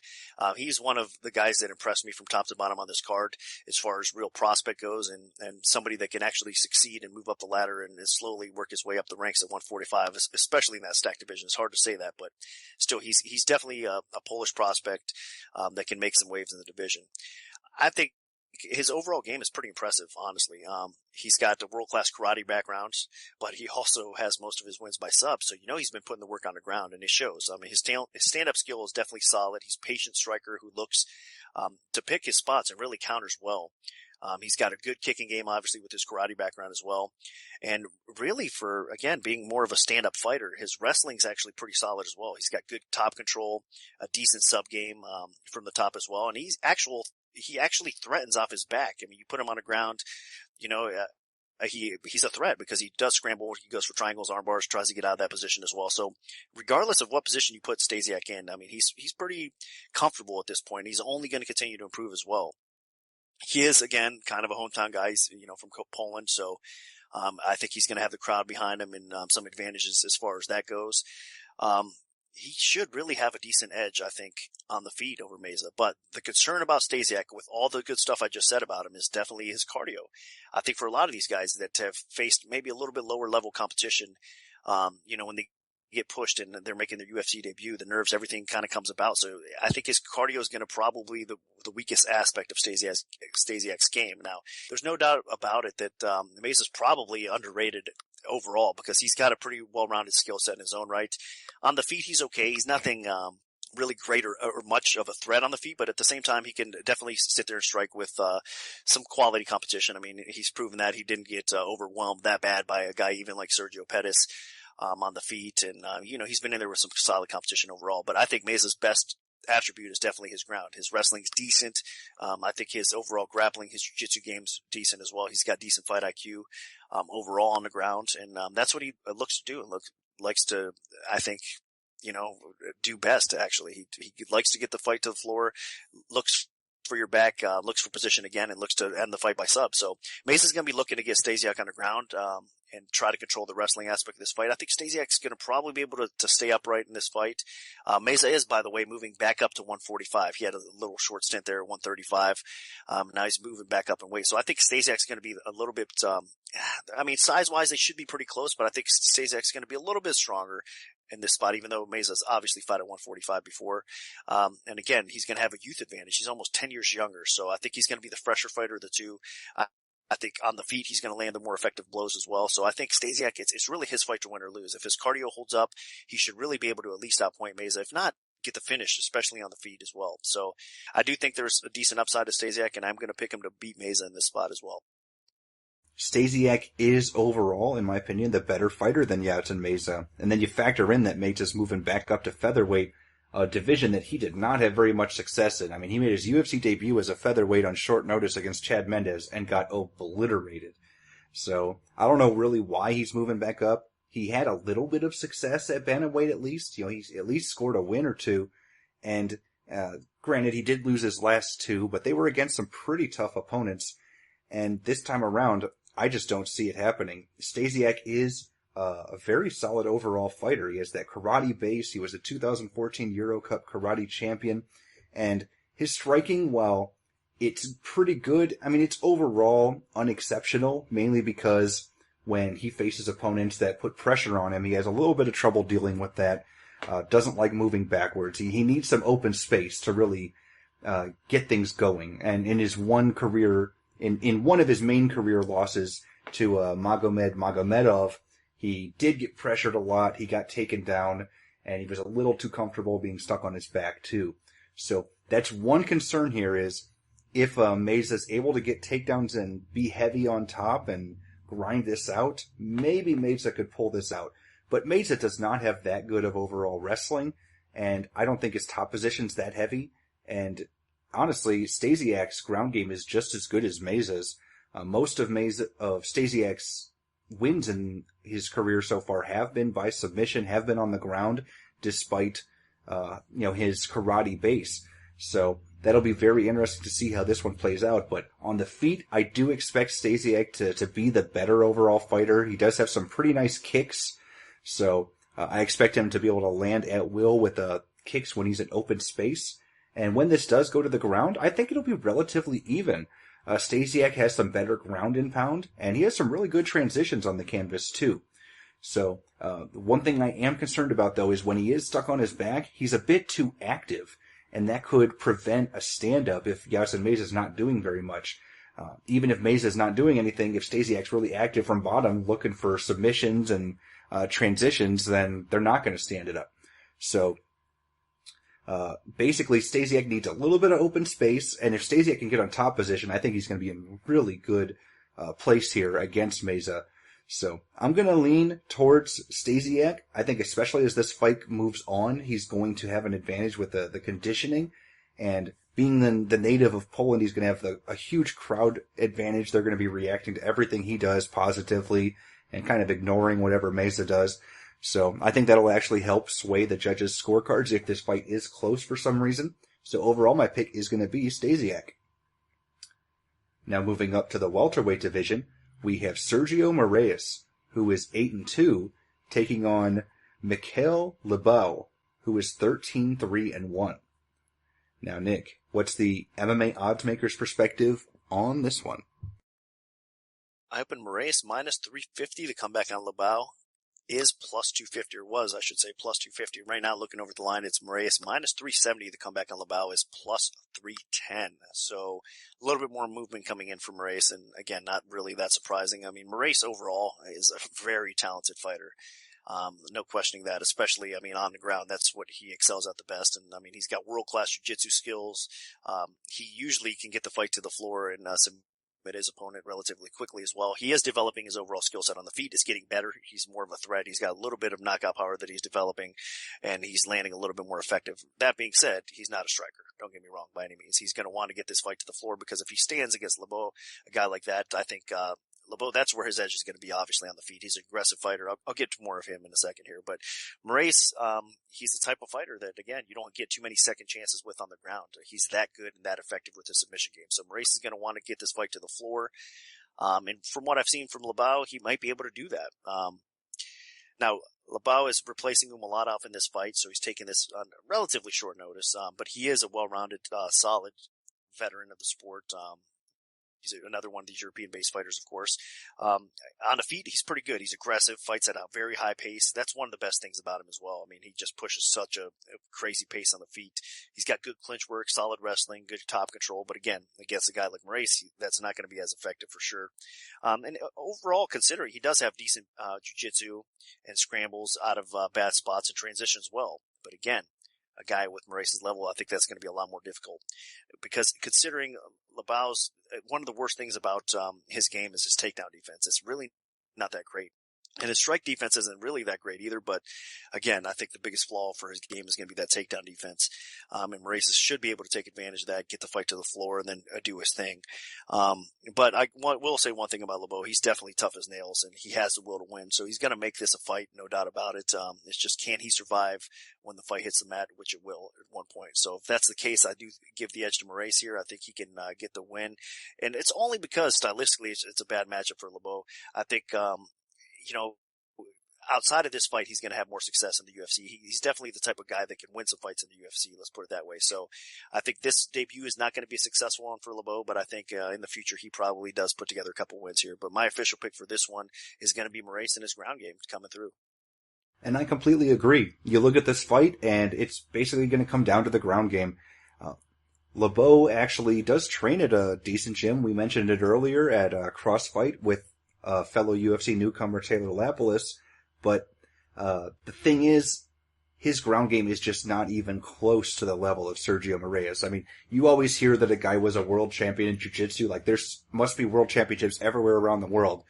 He's one of the guys that impressed me from top to bottom on this card as far as real prospect goes, and somebody that can actually succeed and move up the ladder and slowly work his way up the ranks at 145, especially in that stacked division. It's hard to say that, but still, he's definitely a Polish prospect that can make some waves in the division. I think his overall game is pretty impressive, honestly. He's got a world-class karate background, but he also has most of his wins by sub, so he's been putting the work on the ground, and it shows. I mean, his stand-up skill is definitely solid. He's a patient striker who looks to pick his spots and really counters well. He's got a good kicking game, obviously, with his karate background as well. And really, for, again, being more of a stand-up fighter, his wrestling's actually pretty solid as well. He's got good top control, a decent sub game from the top as well, and he actually threatens off his back. I mean, you put him on the ground, he's a threat because he does scramble. He goes for triangles, arm bars, tries to get out of that position as well. So regardless of what position you put Stasiak in, I mean, he's pretty comfortable at this point. He's only going to continue to improve as well. He is, again, kind of a hometown guy. He's, from Poland. So, I think he's going to have the crowd behind him and, some advantages as far as that goes. He should really have a decent edge, I think, on the feet over Meza. But the concern about Stasiak, with all the good stuff I just said about him, is definitely his cardio. I think for a lot of these guys that have faced maybe a little bit lower level competition, when they get pushed and they're making their UFC debut, the nerves, everything kind of comes about. So I think his cardio is going to probably the weakest aspect of Stasiak's game. Now, there's no doubt about it that Meza's probably underrated overall because he's got a pretty well-rounded skill set in his own right. On the feet, he's okay. He's nothing really great or much of a threat on the feet, but at the same time, he can definitely sit there and strike with some quality competition. I mean, he's proven that he didn't get overwhelmed that bad by a guy even like Sergio Pettis on the feet, and he's been in there with some solid competition overall. But I think Meza's best attribute is definitely his ground. His wrestling's decent. I think his overall grappling, his jiu-jitsu game's decent as well. He's got decent fight IQ, overall on the ground. And, that's what he looks to do and likes to, I think, do best, actually. He likes to get the fight to the floor, looks for your back, looks for position again, and looks to end the fight by sub. So Meza's going to be looking to get Stasiak on the ground, and try to control the wrestling aspect of this fight. I think Stasiak's going to probably be able to stay upright in this fight. Meza is, by the way, moving back up to 145. He had a little short stint there at 135. Now he's moving back up in weight. So I think Stasiak's going to be a little bit, size-wise, they should be pretty close, but I think Stasiak's going to be a little bit stronger in this spot, even though Meza's obviously fought at 145 before. And again, he's going to have a youth advantage. He's almost 10 years younger, so I think he's going to be the fresher fighter of the two. I think on the feet, he's going to land the more effective blows as well. So I think Stasiak, it's really his fight to win or lose. If his cardio holds up, he should really be able to at least outpoint Meza. If not, get the finish, especially on the feet as well. So I do think there's a decent upside to Stasiak, and I'm going to pick him to beat Meza in this spot as well. Stasiak is overall, in my opinion, the better fighter than Yaotzin Meza. And then you factor in that Meza's moving back up to featherweight, a division that he did not have very much success in. I mean, he made his UFC debut as a featherweight on short notice against Chad Mendes and got obliterated. So I don't know really why he's moving back up. He had a little bit of success at bantamweight at least. He's at least scored a win or two. And granted, he did lose his last two, but they were against some pretty tough opponents. And this time around, I just don't see it happening. Stasiak is a very solid overall fighter. He has that karate base. He was a 2014 Euro Cup karate champion. And his striking, while it's pretty good, it's overall unexceptional, mainly because when he faces opponents that put pressure on him, he has a little bit of trouble dealing with that. Doesn't like moving backwards. He needs some open space to really get things going. And in his one of his main career losses to Magomed Magomedov, he did get pressured a lot. He got taken down, and he was a little too comfortable being stuck on his back, too. So that's one concern here is if Meza's able to get takedowns and be heavy on top and grind this out, maybe Meza could pull this out. But Meza does not have that good of overall wrestling, and I don't think his top position's that heavy. And honestly, Stasiak's ground game is just as good as Meza's. Most of Stasiak's wins in his career so far have been by submission, have been on the ground, despite his karate base. So that'll be very interesting to see how this one plays out. But on the feet, I do expect Stasiak to be the better overall fighter. He does have some pretty nice kicks, so I expect him to be able to land at will with kicks when he's in open space. And when this does go to the ground, I think it'll be relatively even. Stasiak has some better ground and pound, and he has some really good transitions on the canvas too. So, one thing I am concerned about though is when he is stuck on his back, he's a bit too active, and that could prevent a stand-up if Yaotzin Meza's not doing very much. Even if Meza's not doing anything, if Stasiak's really active from bottom, looking for submissions and transitions, then they're not going to stand it up. So, basically, Stasiak needs a little bit of open space, and if Stasiak can get on top position, I think he's going to be in really good place here against Meza. So I'm going to lean towards Stasiak. I think especially as this fight moves on, he's going to have an advantage with the conditioning, and being the native of Poland, he's going to have a huge crowd advantage. They're going to be reacting to everything he does positively and kind of ignoring whatever Meza does. So I think that'll actually help sway the judges' scorecards if this fight is close for some reason. So overall, my pick is going to be Stasiak. Now moving up to the welterweight division, we have Sergio Moraes, who is 8-2, taking on Mickael Lebout, who is 13-3-1. Now, Nick, what's the MMA odds maker's perspective on this one? I opened Moraes minus 350 to come back on Lebout. Is plus 250, or was, I should say, plus 250. Right now, looking over the line, it's Moraes minus 370. The comeback on Lebout is plus 310. So a little bit more movement coming in for Moraes, and again, not really that surprising. Moraes overall is a very talented fighter. No questioning that, especially, on the ground. That's what he excels at the best. And, he's got world-class jiu-jitsu skills. He usually can get the fight to the floor and submit his opponent relatively quickly as well. He is developing his overall skill set on the feet. It's getting better. He's more of a threat. He's got a little bit of knockout power that he's developing, and he's landing a little bit more effective. That being said, he's not a striker. Don't get me wrong by any means. He's going to want to get this fight to the floor because if he stands against Lebout, a guy like that, I think Lebout, that's where his edge is going to be, obviously, on the feet. He's an aggressive fighter. I'll get to more of him in a second here. But Moraes, he's the type of fighter that, again, you don't get too many second chances with on the ground. He's that good and that effective with his submission game. So Moraes is going to want to get this fight to the floor. And from what I've seen from Lebout, he might be able to do that. Now, Lebout is replacing Omielanczuk in this fight, so he's taking this on relatively short notice. But he is a well-rounded, solid veteran of the sport. He's another one of these European-based fighters, of course. On the feet, he's pretty good. He's aggressive, fights at a very high pace. That's one of the best things about him as well. I mean, he just pushes such a crazy pace on the feet. He's got good clinch work, solid wrestling, good top control. But again, against a guy like Moraes, that's not going to be as effective for sure. And overall, considering he does have decent jiu-jitsu and scrambles out of bad spots and transitions well. But again, a guy with Moraes' level, I think that's going to be a lot more difficult. Because considering Lebout's, one of the worst things about his game is his takedown defense. It's really not that great. And his strike defense isn't really that great either, but again, I think the biggest flaw for his game is going to be that takedown defense. And Moraes should be able to take advantage of that, get the fight to the floor, and then do his thing. But I will say one thing about Lebout. He's definitely tough as nails, and he has the will to win. So he's going to make this a fight, no doubt about it. It's just, can he survive when the fight hits the mat, which it will at one point. So if that's the case, I do give the edge to Moraes here. I think he can get the win. And it's only because stylistically it's a bad matchup for Lebout. I think, outside of this fight, he's going to have more success in the UFC. He's definitely the type of guy that can win some fights in the UFC. Let's put it that way. So I think this debut is not going to be a successful one for Lebout, but I think in the future he probably does put together a couple wins here. But my official pick for this one is going to be Moraes and his ground game coming through. And I completely agree. You look at this fight, and it's basically going to come down to the ground game. Lebout actually does train at a decent gym. We mentioned it earlier at CrossFight with fellow UFC newcomer Taylor Lapilus. But the thing is, his ground game is just not even close to the level of Sergio Moraes. I mean, you always hear that a guy was a world champion in jiu-jitsu. Like, must be world championships everywhere around the world.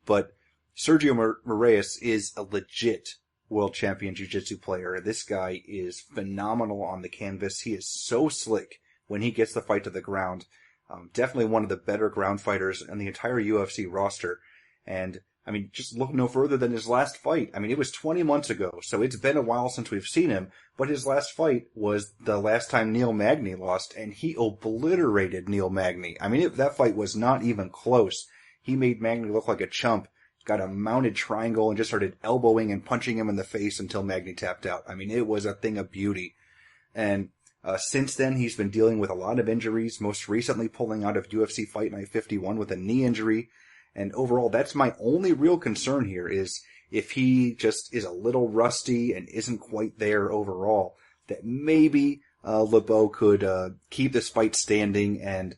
But Sergio Moraes is a legit world champion jiu-jitsu player. This guy is phenomenal on the canvas. He is so slick when he gets the fight to the ground. Definitely one of the better ground fighters in the entire UFC roster. And, I mean, just look no further than his last fight. I mean, it was 20 months ago, so it's been a while since we've seen him, but his last fight was the last time Neil Magny lost, and he obliterated Neil Magny. I mean, that fight was not even close. He made Magny look like a chump, got a mounted triangle, and just started elbowing and punching him in the face until Magny tapped out. I mean, it was a thing of beauty. And since then, he's been dealing with a lot of injuries, most recently pulling out of UFC Fight Night 51 with a knee injury. And overall, that's my only real concern here, is if he just is a little rusty and isn't quite there overall, that maybe Lebout could keep this fight standing and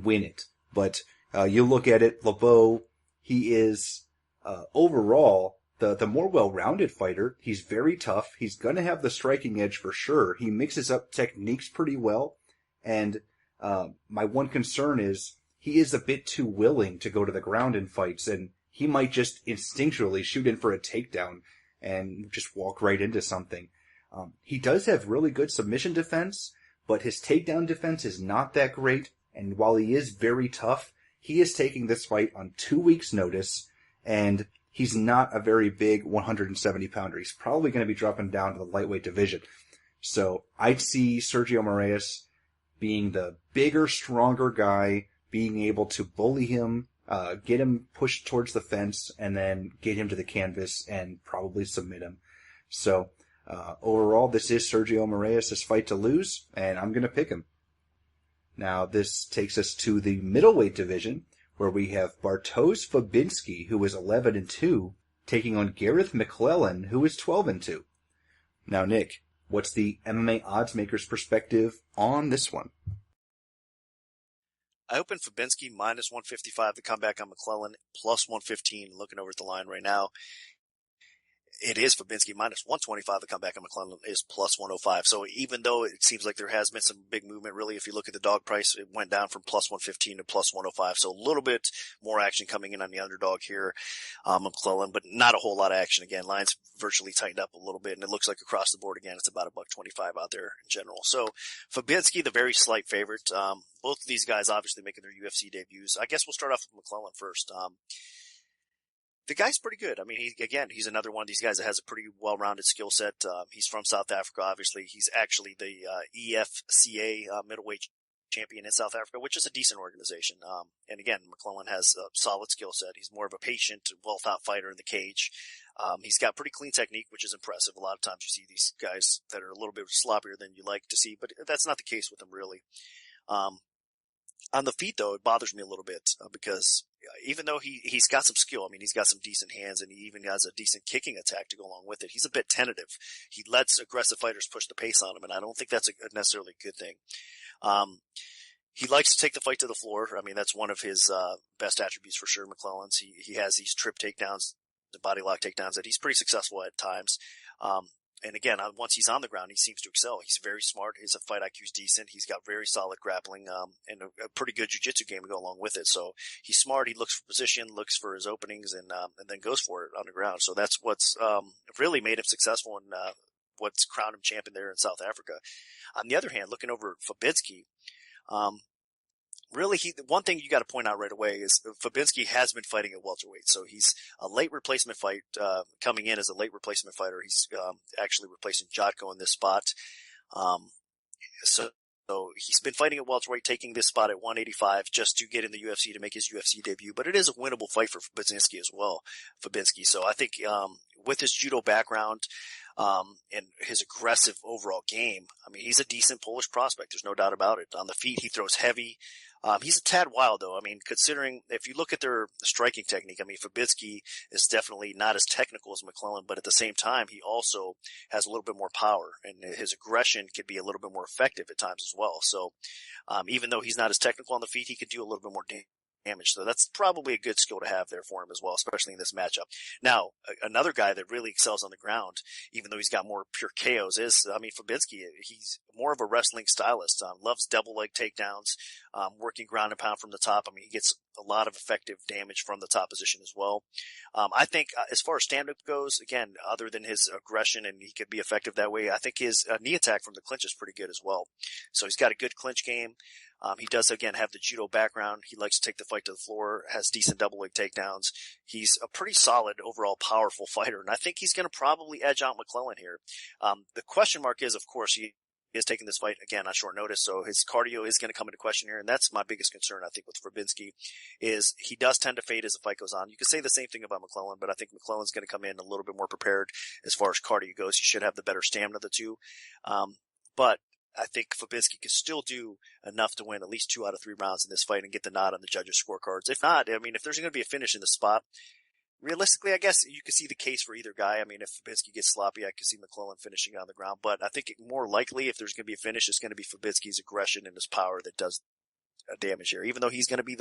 win it. But you look at it, Lebout, he is overall the more well-rounded fighter. He's very tough. He's going to have the striking edge for sure. He mixes up techniques pretty well. And my one concern is he is a bit too willing to go to the ground in fights, and he might just instinctually shoot in for a takedown and just walk right into something. He does have really good submission defense, but his takedown defense is not that great. And while he is very tough, he is taking this fight on 2 weeks' notice, and he's not a very big 170-pounder. He's probably going to be dropping down to the lightweight division. So I'd see Sergio Moraes being the bigger, stronger guy, being able to bully him, get him pushed towards the fence, and then get him to the canvas and probably submit him. So overall, this is Sergio Moraes' fight to lose, and I'm going to pick him. Now, this takes us to the middleweight division, where we have Bartosz Fabinski, who is 11-2, taking on Garreth McLellan, who is 12-2. Now, Nick, what's the MMA odds maker's perspective on this one? I opened Fabinski minus 155 to come back on McLellan, plus 115, looking over at the line right now. It is Fabinski minus 125. The comeback on McLellan is plus 105. So even though it seems like there has been some big movement, really, if you look at the dog price, it went down from plus 115 to plus 105. So a little bit more action coming in on the underdog here, McLellan, but not a whole lot of action. Again, lines virtually tightened up a little bit, and it looks like across the board again, it's about $1.25 out there in general. So Fabinski, the very slight favorite. Both of these guys obviously making their UFC debuts. I guess we'll start off with McLellan first. The guy's pretty good. I mean, he's another one of these guys that has a pretty well-rounded skill set. He's from South Africa, obviously. He's actually the EFCA middleweight champion in South Africa, which is a decent organization. And again, McLellan has a solid skill set. He's more of a patient, well-thought fighter in the cage. He's got pretty clean technique, which is impressive. A lot of times you see these guys that are a little bit sloppier than you like to see, but that's not the case with him, really. On the feet, though, it bothers me a little bit because even though he's got some skill, I mean, he's got some decent hands and he even has a decent kicking attack to go along with it. He's a bit tentative. He lets aggressive fighters push the pace on him, and I don't think that's necessarily a good thing. He likes to take the fight to the floor. I mean, that's one of his best attributes for sure, McLellan's. He has these trip takedowns, the body lock takedowns that he's pretty successful at times. And again, once he's on the ground, he seems to excel. He's very smart. His fight IQ is decent. He's got very solid grappling, and a pretty good jiu-jitsu game to go along with it. So he's smart. He looks for position, looks for his openings, and then goes for it on the ground. So that's what's really made him successful and what's crowned him champion there in South Africa. On the other hand, looking over Fabinski, really, one thing you got to point out right away is Fabinski has been fighting at welterweight. So he's a late replacement fight, coming in as a late replacement fighter. He's actually replacing Jotko in this spot. So he's been fighting at welterweight, taking this spot at 185 just to get in the UFC to make his UFC debut. But it is a winnable fight for Baczynski as well, Fabinski. So I think with his judo background and his aggressive overall game, I mean, he's a decent Polish prospect. There's no doubt about it. On the feet, he throws heavy. He's a tad wild, though. I mean, considering if you look at their striking technique, I mean, Fabinski is definitely not as technical as McLellan, but at the same time, he also has a little bit more power, and his aggression can be a little bit more effective at times as well. So, even though he's not as technical on the feet, he could do a little bit more damage. So that's probably a good skill to have there for him as well, especially in this matchup. Now, another guy that really excels on the ground, even though he's got more pure KOs, is, I mean, Fabinski. He's more of a wrestling stylist, loves double leg takedowns, working ground and pound from the top. I mean, he gets a lot of effective damage from the top position as well. I think as far as stand-up goes, again, other than his aggression, and he could be effective that way, I think his knee attack from the clinch is pretty good as well. So he's got a good clinch game. He does, again, have the judo background. He likes to take the fight to the floor, has decent double leg takedowns. He's a pretty solid overall powerful fighter, and I think he's going to probably edge out McLellan here. The question mark is, of course, he is taking this fight, again, on short notice, so his cardio is going to come into question here, and that's my biggest concern, I think, with Fabinski, is he does tend to fade as the fight goes on. You could say the same thing about McLellan, but I think McClellan's going to come in a little bit more prepared as far as cardio goes. He should have the better stamina of the two. But I think Fabinski can still do enough to win at least 2 out of 3 rounds in this fight and get the nod on the judges' scorecards. If not, I mean, if there's going to be a finish in the spot, realistically, I guess you could see the case for either guy. I mean, if Fabinski gets sloppy, I could see McLellan finishing on the ground. But I think more likely, if there's going to be a finish, it's going to be Fabinski's aggression and his power that does damage here. Even though he's going to be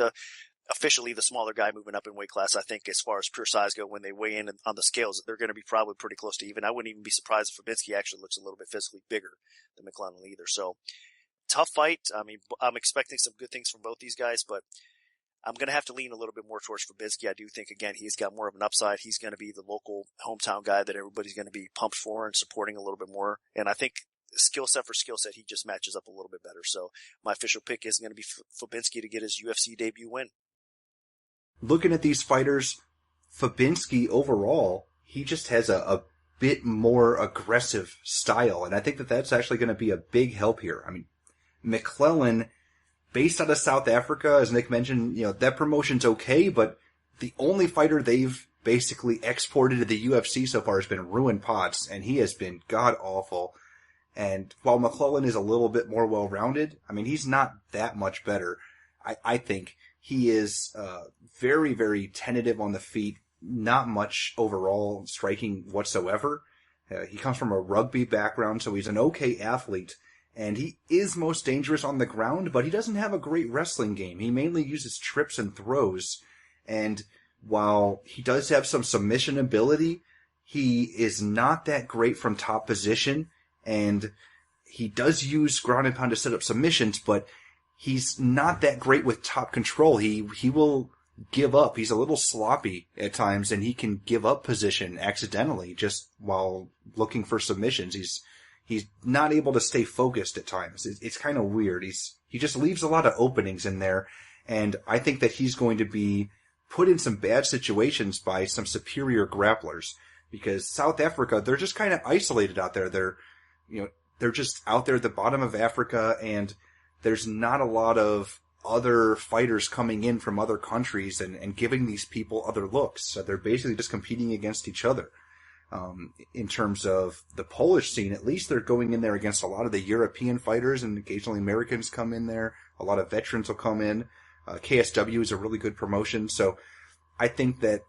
officially the smaller guy moving up in weight class, I think as far as pure size go, when they weigh in on the scales, they're going to be probably pretty close to even. I wouldn't even be surprised if Fabinski actually looks a little bit physically bigger than McLellan either. So, tough fight. I mean, I'm expecting some good things from both these guys, but I'm going to have to lean a little bit more towards Fabinski. I do think, again, he's got more of an upside. He's going to be the local hometown guy that everybody's going to be pumped for and supporting a little bit more. And I think skill set for skill set, he just matches up a little bit better. So my official pick is going to be Fabinski to get his UFC debut win. Looking at these fighters, Fabinski overall, he just has a bit more aggressive style. And I think that that's actually going to be a big help here. I mean, McLellan, based out of South Africa, as Nick mentioned, that promotion's okay, but the only fighter they've basically exported to the UFC so far has been Ruin Potts, and he has been god-awful. And while McLellan is a little bit more well-rounded, I mean, he's not that much better. I think he is very, very tentative on the feet, not much overall striking whatsoever. He comes from a rugby background, so he's an okay athlete. And he is most dangerous on the ground, but he doesn't have a great wrestling game. He mainly uses trips and throws. And while he does have some submission ability, he is not that great from top position, and he does use ground and pound to set up submissions, but he's not that great with top control. He will give up. He's a little sloppy at times, and he can give up position accidentally just while looking for submissions. He's not able to stay focused at times. It's kind of weird. He just leaves a lot of openings in there, and I think that he's going to be put in some bad situations by some superior grapplers, because South Africa, they're just kind of isolated out there. They're just out there at the bottom of Africa, and there's not a lot of other fighters coming in from other countries and giving these people other looks. So they're basically just competing against each other. In terms of the Polish scene, at least they're going in there against a lot of the European fighters, and occasionally Americans come in there. A lot of veterans will come in. KSW is a really good promotion. So I think that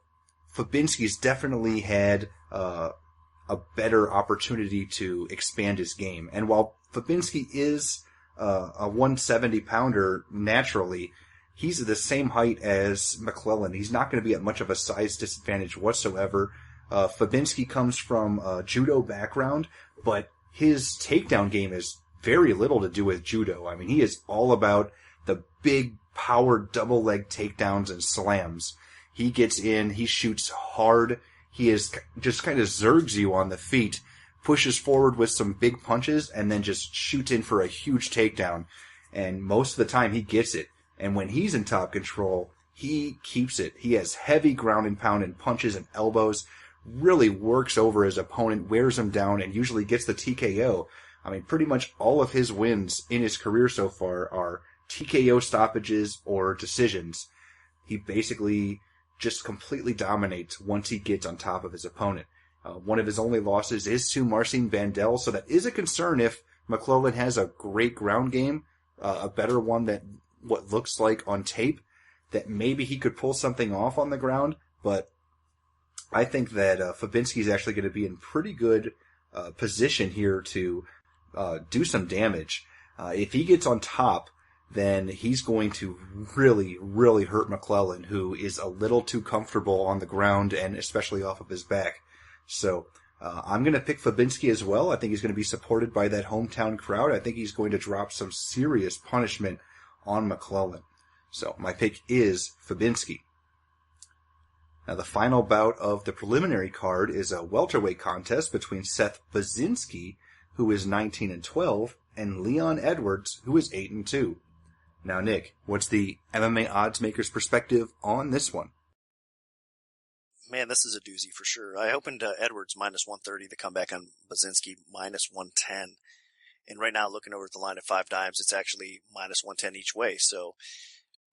Fabinski's definitely had a better opportunity to expand his game. And while Fabinski is a 170-pounder naturally, he's the same height as McLellan. He's not going to be at much of a size disadvantage whatsoever. Fabinski comes from a judo background, but his takedown game is very little to do with judo. I mean, he is all about the big power double leg takedowns and slams. He gets in, he shoots hard, he is just kind of zergs you on the feet, pushes forward with some big punches, and then just shoots in for a huge takedown. And most of the time he gets it. And when he's in top control, he keeps it. He has heavy ground and pound and punches and elbows, really works over his opponent, wears him down, and usually gets the TKO. I mean, pretty much all of his wins in his career so far are TKO stoppages or decisions. He basically just completely dominates once he gets on top of his opponent. One of his only losses is to Marcin Bandel, so that is a concern if McLellan has a great ground game, a better one than what looks like on tape, that maybe he could pull something off on the ground, but I think that Fabinski is actually going to be in pretty good position here to do some damage. If he gets on top, then he's going to really, really hurt McLellan, who is a little too comfortable on the ground and especially off of his back. So I'm going to pick Fabinski as well. I think he's going to be supported by that hometown crowd. I think he's going to drop some serious punishment on McLellan. So my pick is Fabinski. Now the final bout of the preliminary card is a welterweight contest between Seth Baczynski, who is 19-12, and Leon Edwards, who is 8-2. Now, Nick, what's the MMA odds maker's perspective on this one? Man, this is a doozy for sure. I opened Edwards -130 to come back on Baczynski -110. And right now, looking over at the line at 5 dimes, it's actually -110 each way. So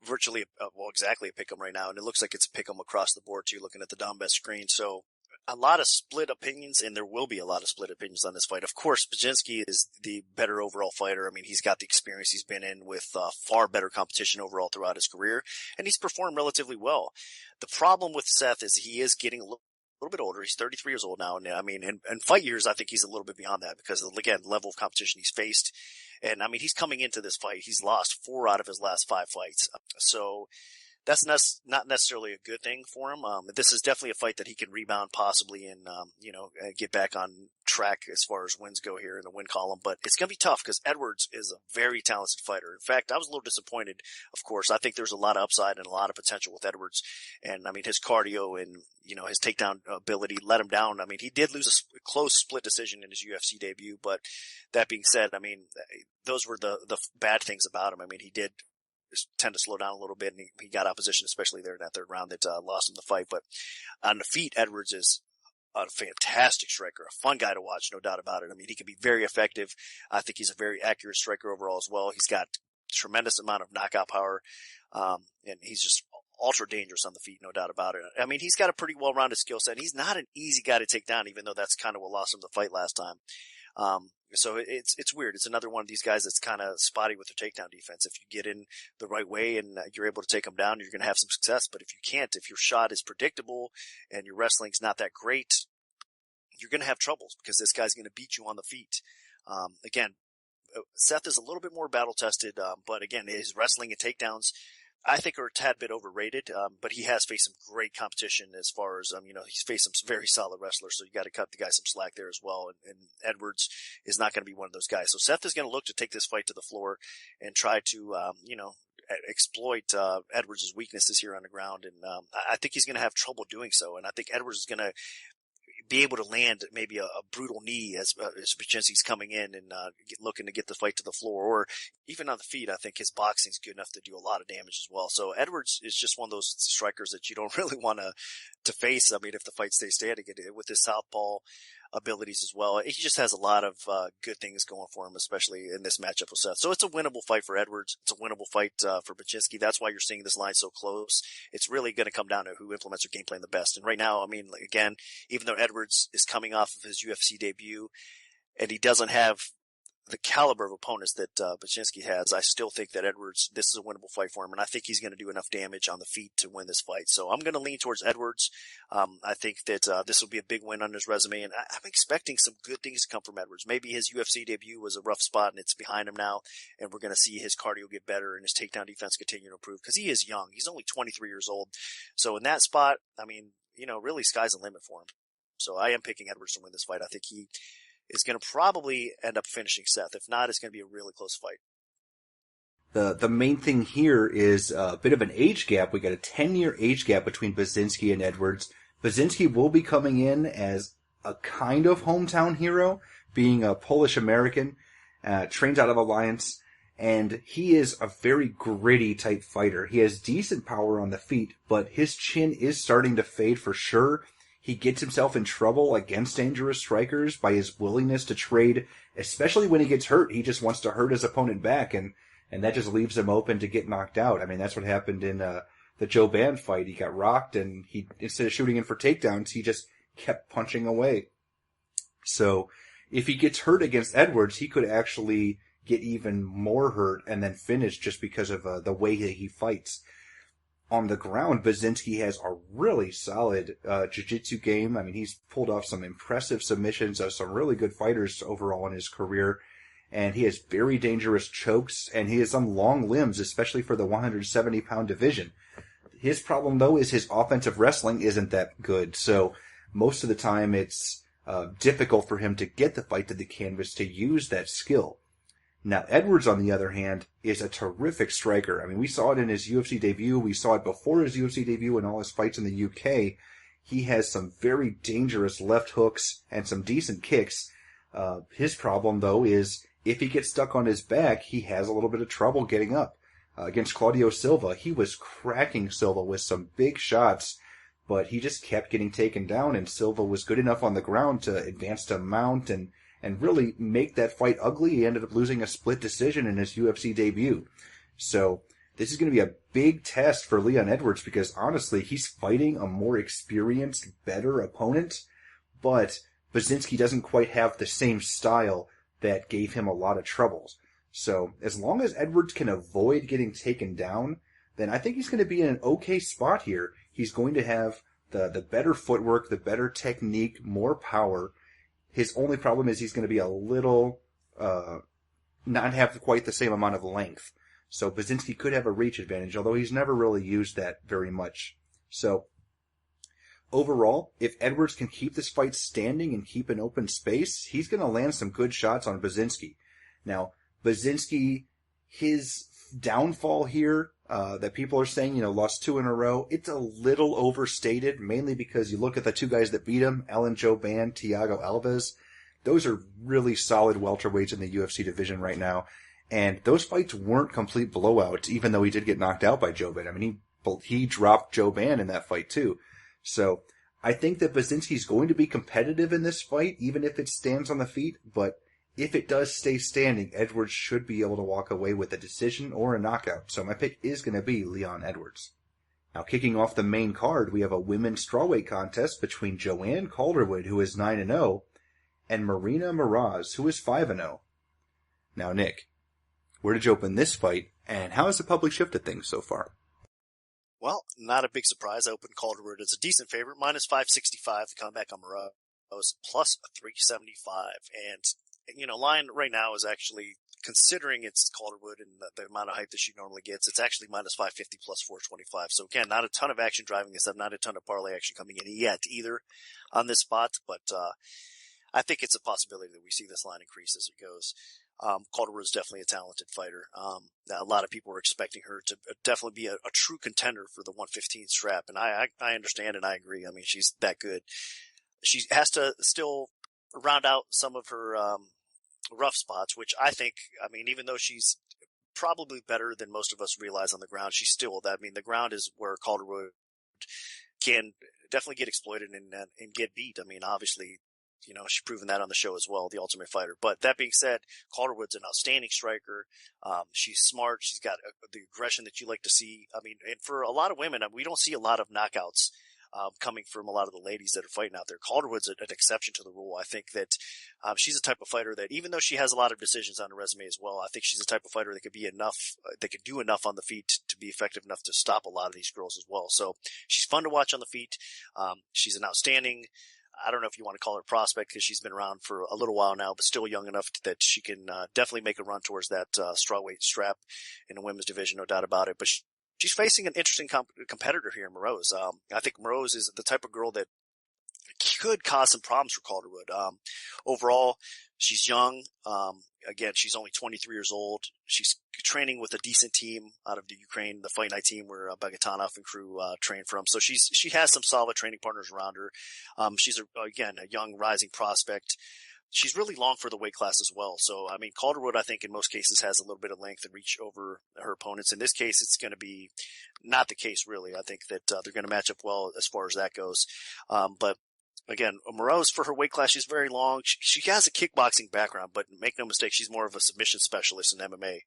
virtually, exactly a pick'em right now. And it looks like it's a pick'em across the board too, looking at the down best screen. So a lot of split opinions, and there will be a lot of split opinions on this fight. Of course, Baczynski is the better overall fighter. I mean, he's got the experience he's been in with far better competition overall throughout his career, and he's performed relatively well. The problem with Seth is he is getting a little bit older. He's 33 years old now, and I mean, in fight years, I think he's a little bit beyond that because, again, the level of competition he's faced. And I mean, he's coming into this fight. He's lost 4 out of his last 5 fights. So that's not necessarily a good thing for him. This is definitely a fight that he can rebound possibly and, get back on track as far as wins go here in the win column. But it's going to be tough because Edwards is a very talented fighter. In fact, I was a little disappointed, of course. I think there's a lot of upside and a lot of potential with Edwards. And I mean, his cardio and, his takedown ability let him down. I mean, he did lose a close split decision in his UFC debut. But that being said, I mean, those were the bad things about him. I mean, he did tend to slow down a little bit, and he got opposition, especially there in that 3rd round that lost him the fight. But on the feet, Edwards is a fantastic striker, a fun guy to watch, no doubt about it. I mean, he can be very effective. I think he's a very accurate striker overall as well. He's got tremendous amount of knockout power, and he's just ultra dangerous on the feet, no doubt about it. I mean, he's got a pretty well-rounded skill set. He's not an easy guy to take down, even though that's kind of what lost him the fight last time. So it's weird. It's another one of these guys that's kind of spotty with their takedown defense. If you get in the right way and you're able to take them down, you're going to have some success. But if you can't, if your shot is predictable and your wrestling's not that great, you're going to have troubles because this guy's going to beat you on the feet. Again, Seth is a little bit more battle tested, but again, his wrestling and takedowns, I think are a tad bit overrated, but he has faced some great competition as far as, he's faced some very solid wrestlers, so you got to cut the guy some slack there as well. And Edwards is not going to be one of those guys. So Seth is going to look to take this fight to the floor and try to, exploit Edwards' weaknesses here on the ground. And I think he's going to have trouble doing so. And I think Edwards is going to be able to land maybe a brutal knee as Baczynski's coming in and looking to get the fight to the floor, or even on the feet. I think his boxing's good enough to do a lot of damage as well. So Edwards is just one of those strikers that you don't really want to face. I mean, if the fight stays standing, with his southpaw abilities as well, he just has a lot of good things going for him, especially in this matchup with Seth. So it's a winnable fight for Edwards. It's a winnable fight for Baczynski. That's why you're seeing this line so close. It's really going to come down to who implements their game plan the best. And right now, I mean, again, even though Edwards is coming off of his UFC debut and he doesn't have the caliber of opponents that Baczynski has, I still think that Edwards, this is a winnable fight for him, and I think he's going to do enough damage on the feet to win this fight. So I'm going to lean towards Edwards. I think that this will be a big win on his resume, and I'm expecting some good things to come from Edwards. Maybe his UFC debut was a rough spot, and it's behind him now, and we're going to see his cardio get better and his takedown defense continue to improve, because he is young. He's only 23 years old. So in that spot, I mean, really sky's the limit for him. So I am picking Edwards to win this fight. I think he is going to probably end up finishing Seth. If not, it's going to be a really close fight. The main thing here is a bit of an age gap. We got a 10-year age gap between Baczynski and Edwards. Baczynski will be coming in as a kind of hometown hero, being a Polish-American, trains out of Alliance, and he is a very gritty type fighter. He has decent power on the feet, but his chin is starting to fade for sure. He gets himself in trouble against dangerous strikers by his willingness to trade, especially when he gets hurt. He just wants to hurt his opponent back, and that just leaves him open to get knocked out. I mean, that's what happened in the Joanne fight. He got rocked, and he, instead of shooting in for takedowns, he just kept punching away. So if he gets hurt against Edwards, he could actually get even more hurt and then finish just because of the way that he fights. On the ground, Baczynski has a really solid jiu-jitsu game. I mean, he's pulled off some impressive submissions of some really good fighters overall in his career. And he has very dangerous chokes, and he has some long limbs, especially for the 170-pound division. His problem, though, is his offensive wrestling isn't that good. So most of the time it's difficult for him to get the fight to the canvas to use that skill. Now, Edwards, on the other hand, is a terrific striker. I mean, we saw it in his UFC debut. We saw it before his UFC debut in all his fights in the UK. He has some very dangerous left hooks and some decent kicks. His problem, though, is if he gets stuck on his back, he has a little bit of trouble getting up. Against Claudio Silva, he was cracking Silva with some big shots, but he just kept getting taken down, and Silva was good enough on the ground to advance to mount and really make that fight ugly. He ended up losing a split decision in his UFC debut. So this is going to be a big test for Leon Edwards, because honestly, he's fighting a more experienced, better opponent, but Baczynski doesn't quite have the same style that gave him a lot of troubles. So as long as Edwards can avoid getting taken down, then I think he's going to be in an okay spot here. He's going to have the better footwork, the better technique, more power. His only problem is he's going to be a little, not have quite the same amount of length. So Baczynski could have a reach advantage, although he's never really used that very much. So overall, if Edwards can keep this fight standing and keep an open space, he's going to land some good shots on Baczynski. Now, Baczynski, his downfall here, that people are saying, lost 2 in a row, it's a little overstated, mainly because you look at the 2 guys that beat him, Ellen Joanne, Thiago Alves. Those are really solid welterweights in the UFC division right now. And those fights weren't complete blowouts, even though he did get knocked out by Joanne. I mean, he dropped Joanne in that fight too. So I think that Baczynski's going to be competitive in this fight, even if it stands on the feet, but if it does stay standing, Edwards should be able to walk away with a decision or a knockout. So my pick is going to be Leon Edwards. Now, kicking off the main card, we have a women's strawweight contest between Joanne Calderwood, who is 9-0, and Maryna Moroz, who is 5-0. Now, Nick, where did you open this fight, and how has the public shifted things so far? Well, not a big surprise. I opened Calderwood as a decent favorite, minus 565 to come back on Moroz, plus 375. And line right now is actually considering it's Calderwood and the amount of hype that she normally gets, it's actually minus 550 plus 425. So again, not a ton of action driving this up, not a ton of parlay action coming in yet either on this spot, but I think it's a possibility that we see this line increase as it goes. Calderwood is definitely a talented fighter. A lot of people are expecting her to definitely be a true contender for the 115 strap, and I understand and I agree. I mean, she's that good. She has to still round out some of her rough spots, which I think, I mean, even though she's probably better than most of us realize on the ground, she's still, I mean, the ground is where Calderwood can definitely get exploited and get beat. I mean, obviously, you know, she's proven that on the show as well, The Ultimate Fighter. But that being said, Calderwood's an outstanding striker. She's smart. She's got the aggression that you like to see. I mean, and for a lot of women, we don't see a lot of knockouts coming from a lot of the ladies that are fighting out there. Calderwood's an exception to the rule. I think that she's a type of fighter that, even though she has a lot of decisions on her resume as well, I think she's a type of fighter that could be enough, that could do enough on the feet to be effective enough to stop a lot of these girls as well. So she's fun to watch on the feet. She's an outstanding, I don't know if you want to call her prospect because she's been around for a little while now, but still young enough that she can definitely make a run towards that strawweight strap in the women's division, no doubt about it. But she's facing an interesting competitor here in Moroz. I think Moroz is the type of girl that could cause some problems for Calderwood. Overall, she's young. Again, she's only 23 years old. She's training with a decent team out of the Ukraine, the Fight Night team where Bagatanov and crew train from. So she has some solid training partners around her. She's again a young rising prospect. She's really long for the weight class as well. So, I mean, Calderwood, I think in most cases has a little bit of length and reach over her opponents. In this case, it's going to be not the case, really. I think that they're going to match up well as far as that goes. But again, Moroz, for her weight class, she's very long. She has a kickboxing background, but make no mistake, she's more of a submission specialist in MMA.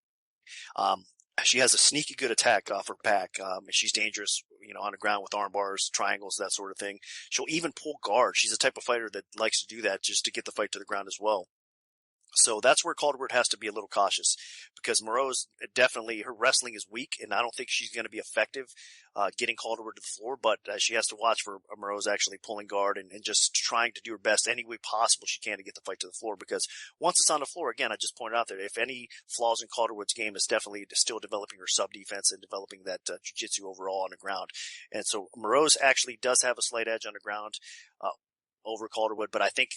She has a sneaky good attack off her back. She's dangerous, you know, on the ground with arm bars, triangles, that sort of thing. She'll even pull guard. She's the type of fighter that likes to do that just to get the fight to the ground as well. So that's where Calderwood has to be a little cautious because Moroz, definitely her wrestling is weak and I don't think she's going to be effective getting Calderwood to the floor, but she has to watch for Moroz actually pulling guard and just trying to do her best any way possible she can to get the fight to the floor, because once it's on the floor, again, I just pointed out that if any flaws in Calderwood's game is definitely still developing her sub defense and developing that jiu-jitsu overall on the ground. And so Moroz actually does have a slight edge on the ground over Calderwood, but I think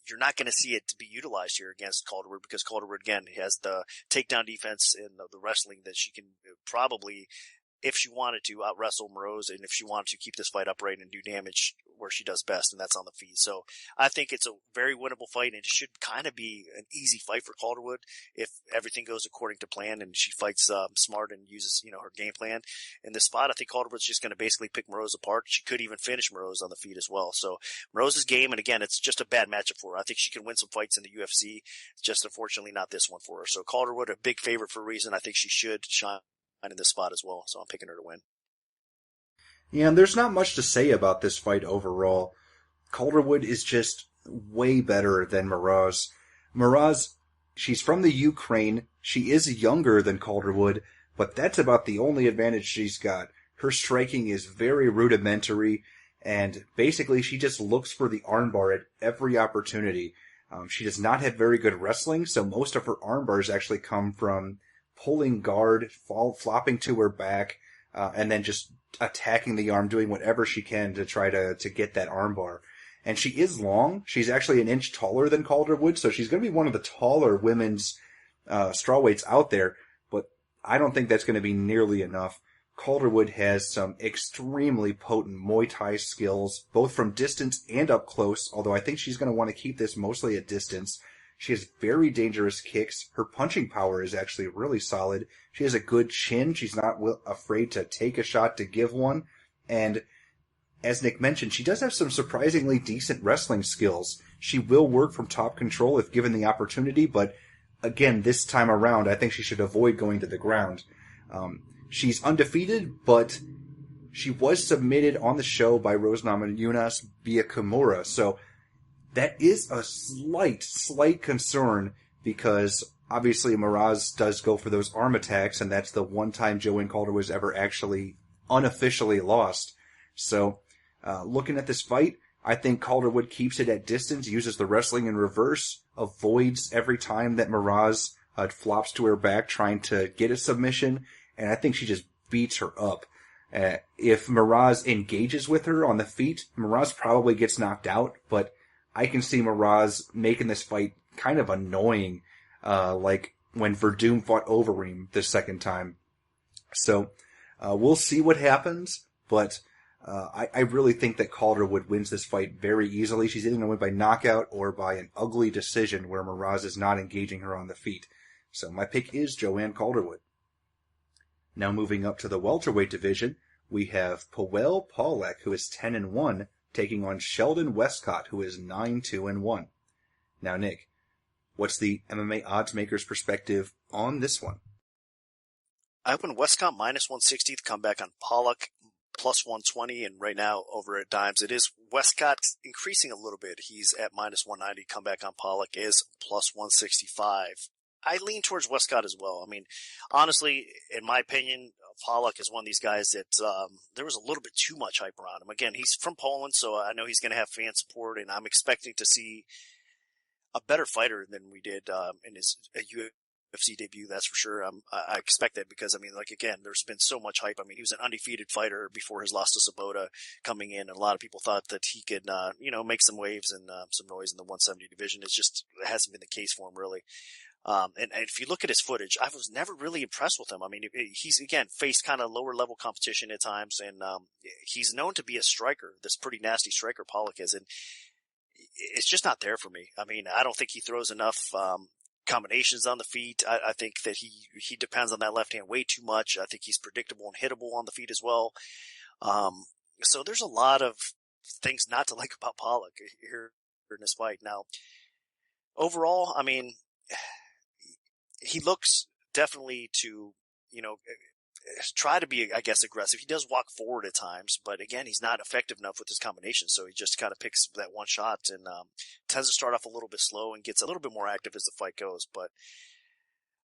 you're not going to see it to be utilized here against Calderwood because Calderwood, again, has the takedown defense and the wrestling that she can probably, if she wanted to, out-wrestle Moroz, and if she wanted to keep this fight upright and do damage where she does best, and that's on the feet. So I think it's a very winnable fight, and it should kind of be an easy fight for Calderwood if everything goes according to plan and she fights smart and uses, you know, her game plan. In this spot, I think Calderwood's just going to basically pick Moroz apart. She could even finish Moroz on the feet as well. So Moroz's game, and again, it's just a bad matchup for her. I think she can win some fights in the UFC, just unfortunately not this one for her. So Calderwood, a big favorite for a reason. I think she should shine in this spot as well. So I'm picking her to win. Yeah, and there's not much to say about this fight overall. Calderwood is just way better than Moroz. Moroz, she's from the Ukraine. She is younger than Calderwood, but that's about the only advantage she's got. Her striking is very rudimentary, and basically she just looks for the armbar at every opportunity. She does not have very good wrestling, so most of her armbars actually come from pulling guard, flopping to her back, and then just attacking the arm, doing whatever she can to try to get that armbar. And she is long. She's actually an inch taller than Calderwood, so she's going to be one of the taller women's strawweights out there, but I don't think that's going to be nearly enough. Calderwood has some extremely potent Muay Thai skills, both from distance and up close, although I think she's going to want to keep this mostly at distance. She has very dangerous kicks. Her punching power is actually really solid. She has a good chin. She's not afraid to take a shot to give one. And as Nick mentioned, she does have some surprisingly decent wrestling skills. She will work from top control if given the opportunity, but again, this time around, I think she should avoid going to the ground. She's undefeated, but she was submitted on the show by Rose Namajunas via Kimura, so that is a slight concern because obviously Moroz does go for those arm attacks, and that's the one time Joanne Calderwood was ever actually unofficially lost. So, looking at this fight, I think Calderwood keeps it at distance, uses the wrestling in reverse, avoids every time that Moroz flops to her back trying to get a submission, and I think she just beats her up. If Moroz engages with her on the feet, Moroz probably gets knocked out, but I can see Moroz making this fight kind of annoying, like when Verdum fought Overeem the second time. So we'll see what happens, but I really think that Calderwood wins this fight very easily. She's either going to win by knockout or by an ugly decision where Moroz is not engaging her on the feet. So my pick is Joanne Calderwood. Now moving up to the welterweight division, we have Pawel Pawlak, who is 10-1, taking on Sheldon Westcott, who is 9-2-1. Now, Nick, what's the MMA odds maker's perspective on this one? I opened Westcott -160, the comeback on Pawlak +120, and right now over at Dimes, it is Westcott increasing a little bit. He's at -190, comeback on Pawlak is +165. I lean towards Westcott as well. I mean, honestly, in my opinion, Pawlak is one of these guys that there was a little bit too much hype around him. Again, he's from Poland, so I know he's going to have fan support, and I'm expecting to see a better fighter than we did in his UFC debut, that's for sure. I expect that because, I mean, like, again, there's been so much hype. I mean, he was an undefeated fighter before his loss to Sabota coming in, and a lot of people thought that he could, make some waves and some noise in the 170 division. It hasn't been the case for him, really. And if you look at his footage, I was never really impressed with him. I mean, he's, again, faced kind of lower level competition at times, and he's known to be a striker, this pretty nasty striker Pawlak is, and it's just not there for me. I mean, I don't think he throws enough combinations on the feet. I think that he depends on that left hand way too much. I think he's predictable and hittable on the feet as well. So there's a lot of things not to like about Pawlak here in this fight. Now, overall, I mean, he looks definitely to, try to be, I guess, aggressive. He does walk forward at times, but again, he's not effective enough with his combination. So he just kind of picks that one shot and tends to start off a little bit slow and gets a little bit more active as the fight goes. But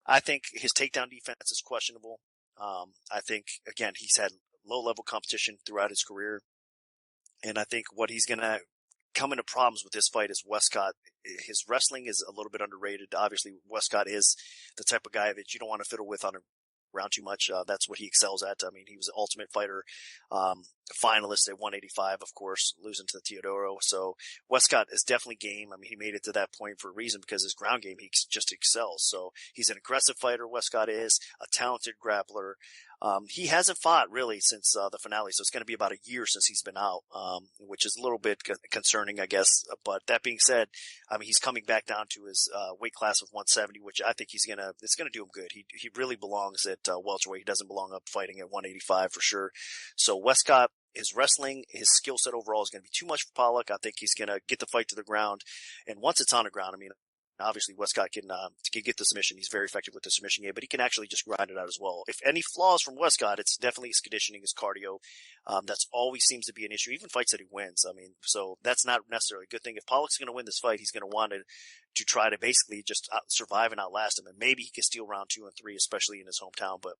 I think his takedown defense is questionable. I think, again, he's had low-level competition throughout his career. And I think what he's going to come into problems with this fight is Westcott. His wrestling is a little bit underrated. Obviously, Westcott is the type of guy that you don't want to fiddle with on around too much. That's what he excels at. I mean, he was an Ultimate Fighter finalist at 185, of course, losing to Teodoro. So Westcott is definitely game. I mean, he made it to that point for a reason because his ground game, he just excels. So he's an aggressive fighter. Westcott is a talented grappler. He hasn't fought really since the finale, so it's going to be about a year since he's been out, which is a little bit concerning, I guess. But that being said, I mean, he's coming back down to his weight class of 170, which I think it's going to do him good. He really belongs at welterweight. He doesn't belong up fighting at 185 for sure. So Westcott, his wrestling, his skill set overall is going to be too much for Pawlak. I think he's going to get the fight to the ground, and once it's on the ground, I mean, obviously, Westcott can get the submission. He's very effective with the submission game, but he can actually just grind it out as well. If any flaws from Westcott, it's definitely his conditioning, his cardio. That's always seems to be an issue, even fights that he wins. I mean, so that's not necessarily a good thing. If Pawlak's going to win this fight, he's going to want to try to basically just survive and outlast him, and maybe he can steal round 2 and 3, especially in his hometown. But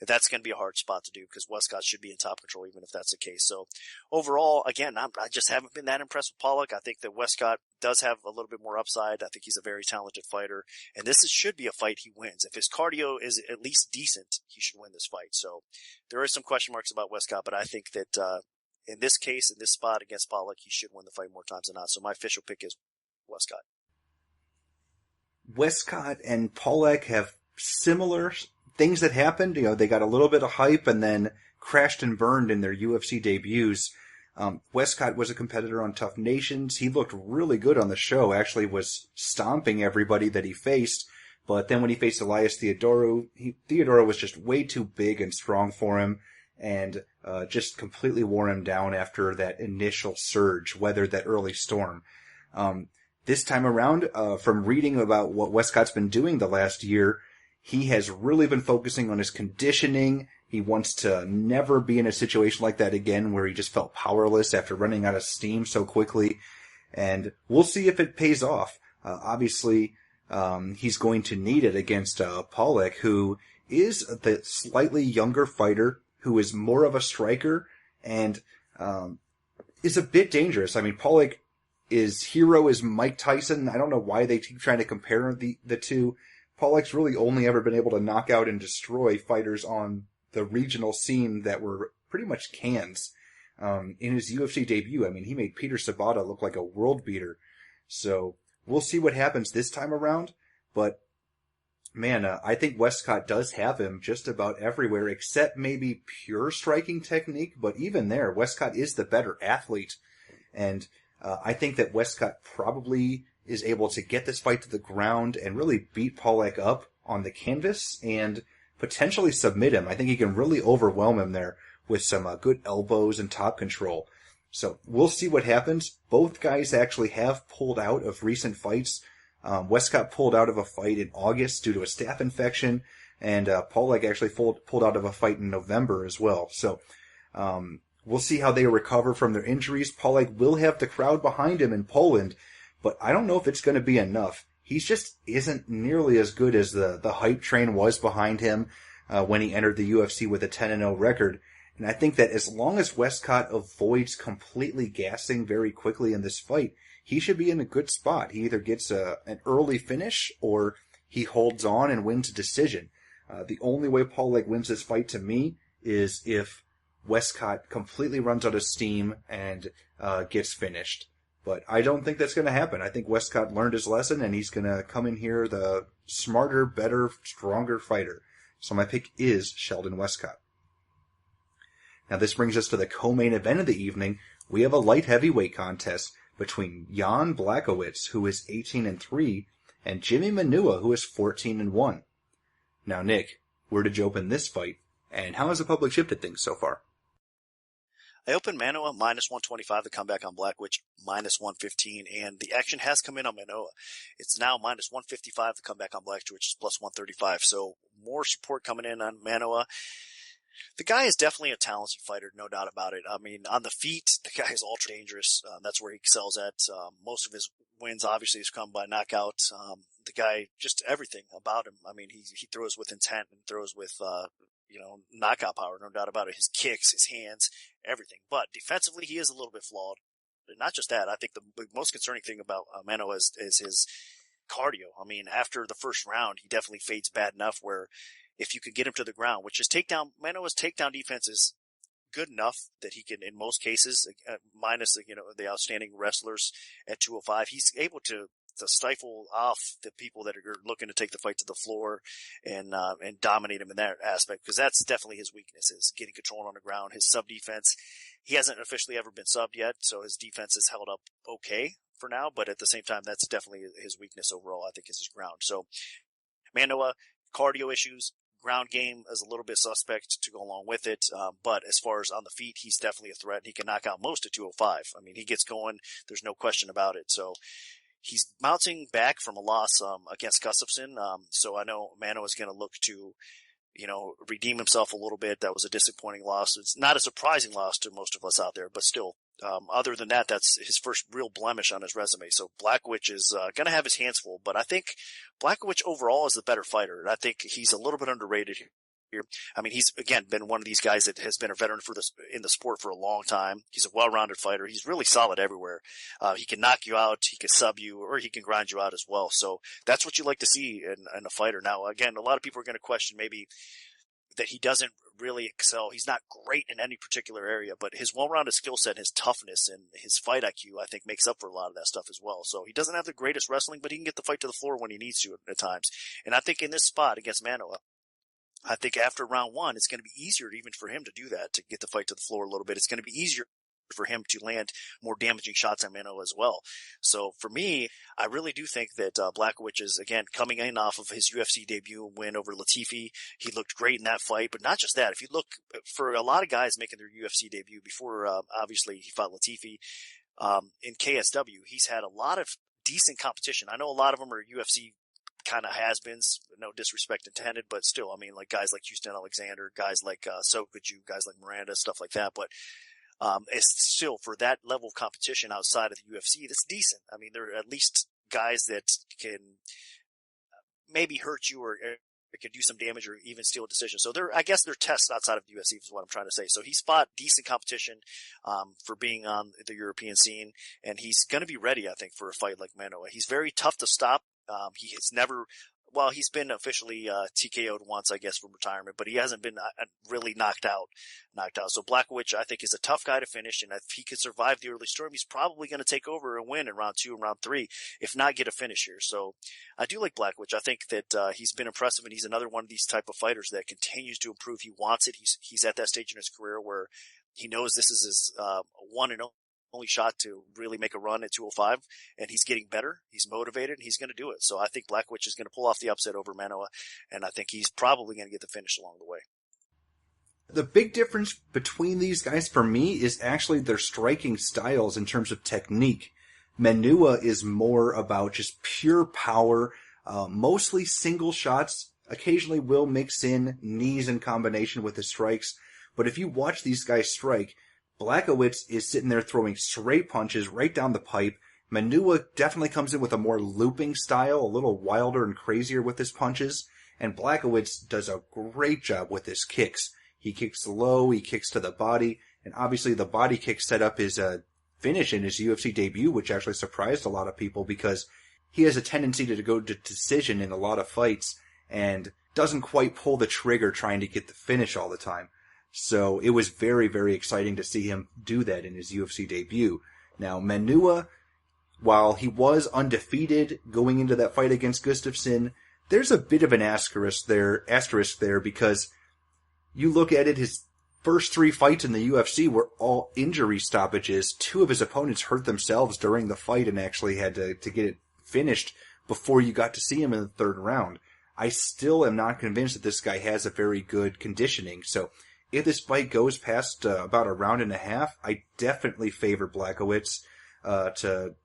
that's going to be a hard spot to do because Westcott should be in top control, even if that's the case. So overall, again, I just haven't been that impressed with Pawlak. I think that Westcott does have a little bit more upside. I think he's a very talented fighter, and this should be a fight he wins. If his cardio is at least decent, he should win this fight. So there are some question marks about Westcott, but I think that in this case, in this spot against Pawlak, he should win the fight more times than not. So my official pick is Westcott. Westcott and Pawlak have similar things that happened. They got a little bit of hype and then crashed and burned in their UFC debuts. Westcott was a competitor on Tough Nations. He looked really good on the show, actually was stomping everybody that he faced. But then when he faced Elias Theodorou, Theodorou was just way too big and strong for him and just completely wore him down after that initial surge, weathered that early storm. This time around, from reading about what Westcott's been doing the last year, he has really been focusing on his conditioning. He wants to never be in a situation like that again where he just felt powerless after running out of steam so quickly. And we'll see if it pays off. Obviously, he's going to need it against Pawlak, who is the slightly younger fighter, who is more of a striker, and is a bit dangerous. I mean, Pawlak, his hero is Mike Tyson. I don't know why they keep trying to compare the two, Pawlak's really only ever been able to knock out and destroy fighters on the regional scene that were pretty much cans. In his UFC debut, I mean, he made Peter Sabata look like a world beater. So we'll see what happens this time around. But, man, I think Westcott does have him just about everywhere, except maybe pure striking technique. But even there, Westcott is the better athlete. And I think that Westcott probably is able to get this fight to the ground and really beat Pawlak up on the canvas and potentially submit him. I think he can really overwhelm him there with some good elbows and top control. So we'll see what happens. Both guys actually have pulled out of recent fights. Westcott pulled out of a fight in August due to a staph infection, and Pawlak actually pulled out of a fight in November as well. So we'll see how they recover from their injuries. Pawlak will have the crowd behind him in Poland, but I don't know if it's going to be enough. He just isn't nearly as good as the hype train was behind him when he entered the UFC with a 10-0 record. And I think that as long as Westcott avoids completely gassing very quickly in this fight, he should be in a good spot. He either gets an early finish or he holds on and wins a decision. The only way Pawlak wins this fight to me is if Westcott completely runs out of steam and gets finished. But I don't think that's going to happen. I think Westcott learned his lesson and he's going to come in here the smarter, better, stronger fighter. So my pick is Sheldon Westcott. Now this brings us to the co-main event of the evening. We have a light heavyweight contest between Jan Blachowicz, who is 18-3, and Jimi Manuwa, who is 14-1. Now, Nick, where did you open this fight, and how has the public shifted things so far? I opened Manuwa -125, the comeback on Blachowicz -115, and the action has come in on Manuwa. It's now -155, the comeback on Blachowicz is +135, so more support coming in on Manuwa. The guy is definitely a talented fighter, no doubt about it. I mean, on the feet, the guy is ultra dangerous. That's where he excels at. Most of his wins, obviously, has come by knockout. The guy, just everything about him. I mean, he throws with intent and throws with, knockout power, no doubt about it. His kicks, his hands, everything. But defensively, he is a little bit flawed. But not just that. I think the most concerning thing about Manuwa is his cardio. I mean, after the first round, he definitely fades bad enough where if you could get him to the ground, which is Manuwa's takedown defense is good enough that he can, in most cases, minus the outstanding wrestlers at 205, he's able to stifle off the people that are looking to take the fight to the floor and dominate him in that aspect, because that's definitely his weakness, is getting control on the ground. His sub defense, he hasn't officially ever been subbed yet, so his defense has held up okay for now, but at the same time, that's definitely his weakness overall, I think, is his ground. So Manuwa, cardio issues, ground game is a little bit suspect to go along with it. But as far as on the feet, he's definitely a threat. He can knock out most at 205. I mean, he gets going. There's no question about it. So he's bouncing back from a loss against Gustafsson. So I know Manuwa is going to look to, redeem himself a little bit. That was a disappointing loss. It's not a surprising loss to most of us out there, but still. Other than that, that's his first real blemish on his resume. So Blachowicz is going to have his hands full, but I think Blachowicz overall is the better fighter. And I think he's a little bit underrated here. I mean, he's again been one of these guys that has been a veteran in the sport for a long time. He's a well-rounded fighter. He's really solid everywhere. He can knock you out, he can sub you, or he can grind you out as well. So that's what you like to see in a fighter. Now, again, a lot of people are going to question maybe that he doesn't really excel. He's not great in any particular area, but his well-rounded skill set, his toughness, and his fight IQ, I think, makes up for a lot of that stuff as well. So he doesn't have the greatest wrestling, but he can get the fight to the floor when he needs to at times. And I think in this spot against Manuwa, I think after round one, it's going to be easier even for him to do that, to get the fight to the floor a little bit. It's going to be easier for him to land more damaging shots on Manuwa as well. So for me, I really do think that Blachowicz is, again, coming in off of his UFC debut win over Latifi. He looked great in that fight, but not just that. If you look for a lot of guys making their UFC debut before, obviously, he fought Latifi in KSW, he's had a lot of decent competition. I know a lot of them are UFC kind of has-beens, no disrespect intended, but still, I mean, like guys like Houston Alexander, guys like Sokoju, guys like Miranda, stuff like that, but it's still, for that level of competition outside of the UFC, that's decent. I mean, there are at least guys that can maybe hurt you or can do some damage or even steal a decision. So I guess they're tests outside of the UFC is what I'm trying to say. So he's fought decent competition for being on the European scene, and he's going to be ready, I think, for a fight like Manuwa. He's very tough to stop. He has never well, he's been officially TKO'd once, I guess, from retirement, but he hasn't been really knocked out. So Blachowicz, I think, is a tough guy to finish, and if he can survive the early storm, he's probably going to take over and win in round 2 and round 3, if not get a finish here. So I do like Blachowicz. I think that he's been impressive, and he's another one of these type of fighters that continues to improve. He wants it. He's at that stage in his career where he knows this is his one and only shot to really make a run at 205, and he's getting better. He's motivated, and he's going to do it. So I think Blachowicz is going to pull off the upset over Manuwa, and I think he's probably going to get the finish along the way. The big difference between these guys for me is actually their striking styles in terms of technique. Manuwa is more about just pure power, mostly single shots, occasionally will mix in knees in combination with his strikes. But if you watch these guys strike, Blachowicz is sitting there throwing straight punches right down the pipe. Manuwa definitely comes in with a more looping style, a little wilder and crazier with his punches. And Blachowicz does a great job with his kicks. He kicks low, he kicks to the body, and obviously the body kick set up his finish in his UFC debut, which actually surprised a lot of people because he has a tendency to go to decision in a lot of fights and doesn't quite pull the trigger trying to get the finish all the time. So it was very, very exciting to see him do that in his UFC debut. Now, Manuwa, while he was undefeated going into that fight against Gustafsson, there's a bit of an asterisk there because you look at it, his first 3 fights in the UFC were all injury stoppages. 2 of his opponents hurt themselves during the fight and actually had to get it finished before you got to see him in the 3rd round. I still am not convinced that this guy has a very good conditioning, so if this fight goes past about a round and a half, I definitely favor Blachowicz to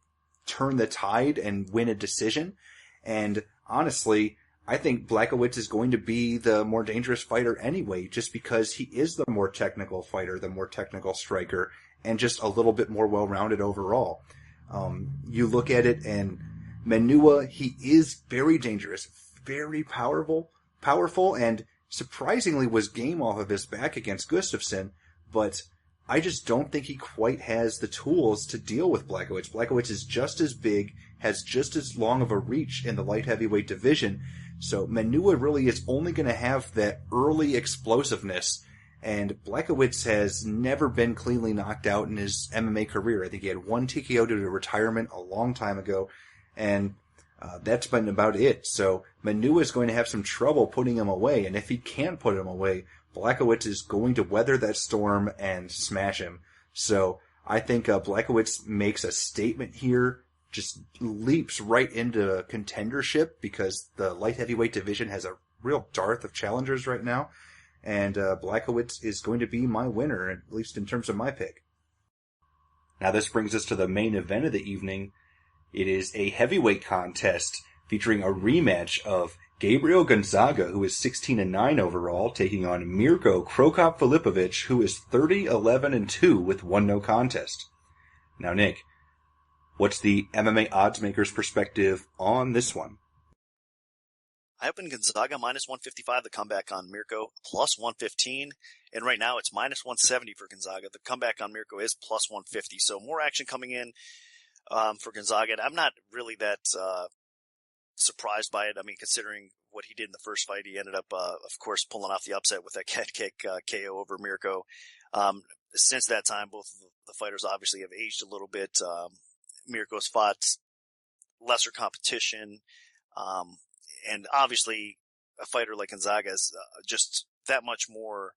turn the tide and win a decision. And honestly, I think Blachowicz is going to be the more dangerous fighter anyway, just because he is the more technical fighter, the more technical striker, and just a little bit more well-rounded overall. You look at it, and Manuwa, he is very dangerous, very powerful, and surprisingly was game off of his back against Gustafsson, but I just don't think he quite has the tools to deal with Blachowicz. Blachowicz is just as big, has just as long of a reach in the light heavyweight division, so Manuwa really is only going to have that early explosiveness, and Blachowicz has never been cleanly knocked out in his MMA career. I think he had 1 TKO due to retirement a long time ago, and that's been about it. So Manuwa is going to have some trouble putting him away, and if he can't put him away, Blachowicz is going to weather that storm and smash him. So I think Blachowicz makes a statement here, just leaps right into contendership because the light heavyweight division has a real dearth of challengers right now, and Blachowicz is going to be my winner, at least in terms of my pick. Now this brings us to the main event of the evening. It is a heavyweight contest featuring a rematch of Gabriel Gonzaga, who is 16-9 overall, taking on Mirko Filipovic, who is 30-11-2 with 1 no contest. Now, Nick, what's the MMA odds maker's perspective on this one? I opened Gonzaga minus 155, the comeback on Mirko plus 115, and right now it's minus 170 for Gonzaga. The comeback on Mirko is plus 150, so more action coming in for Gonzaga, and I'm not really that surprised by it. I mean, considering what he did in the first fight, he ended up, of course, pulling off the upset with that cat kick KO over Mirko. Since that time, both of the fighters obviously have aged a little bit. Mirko's fought lesser competition, and obviously a fighter like Gonzaga is just that much more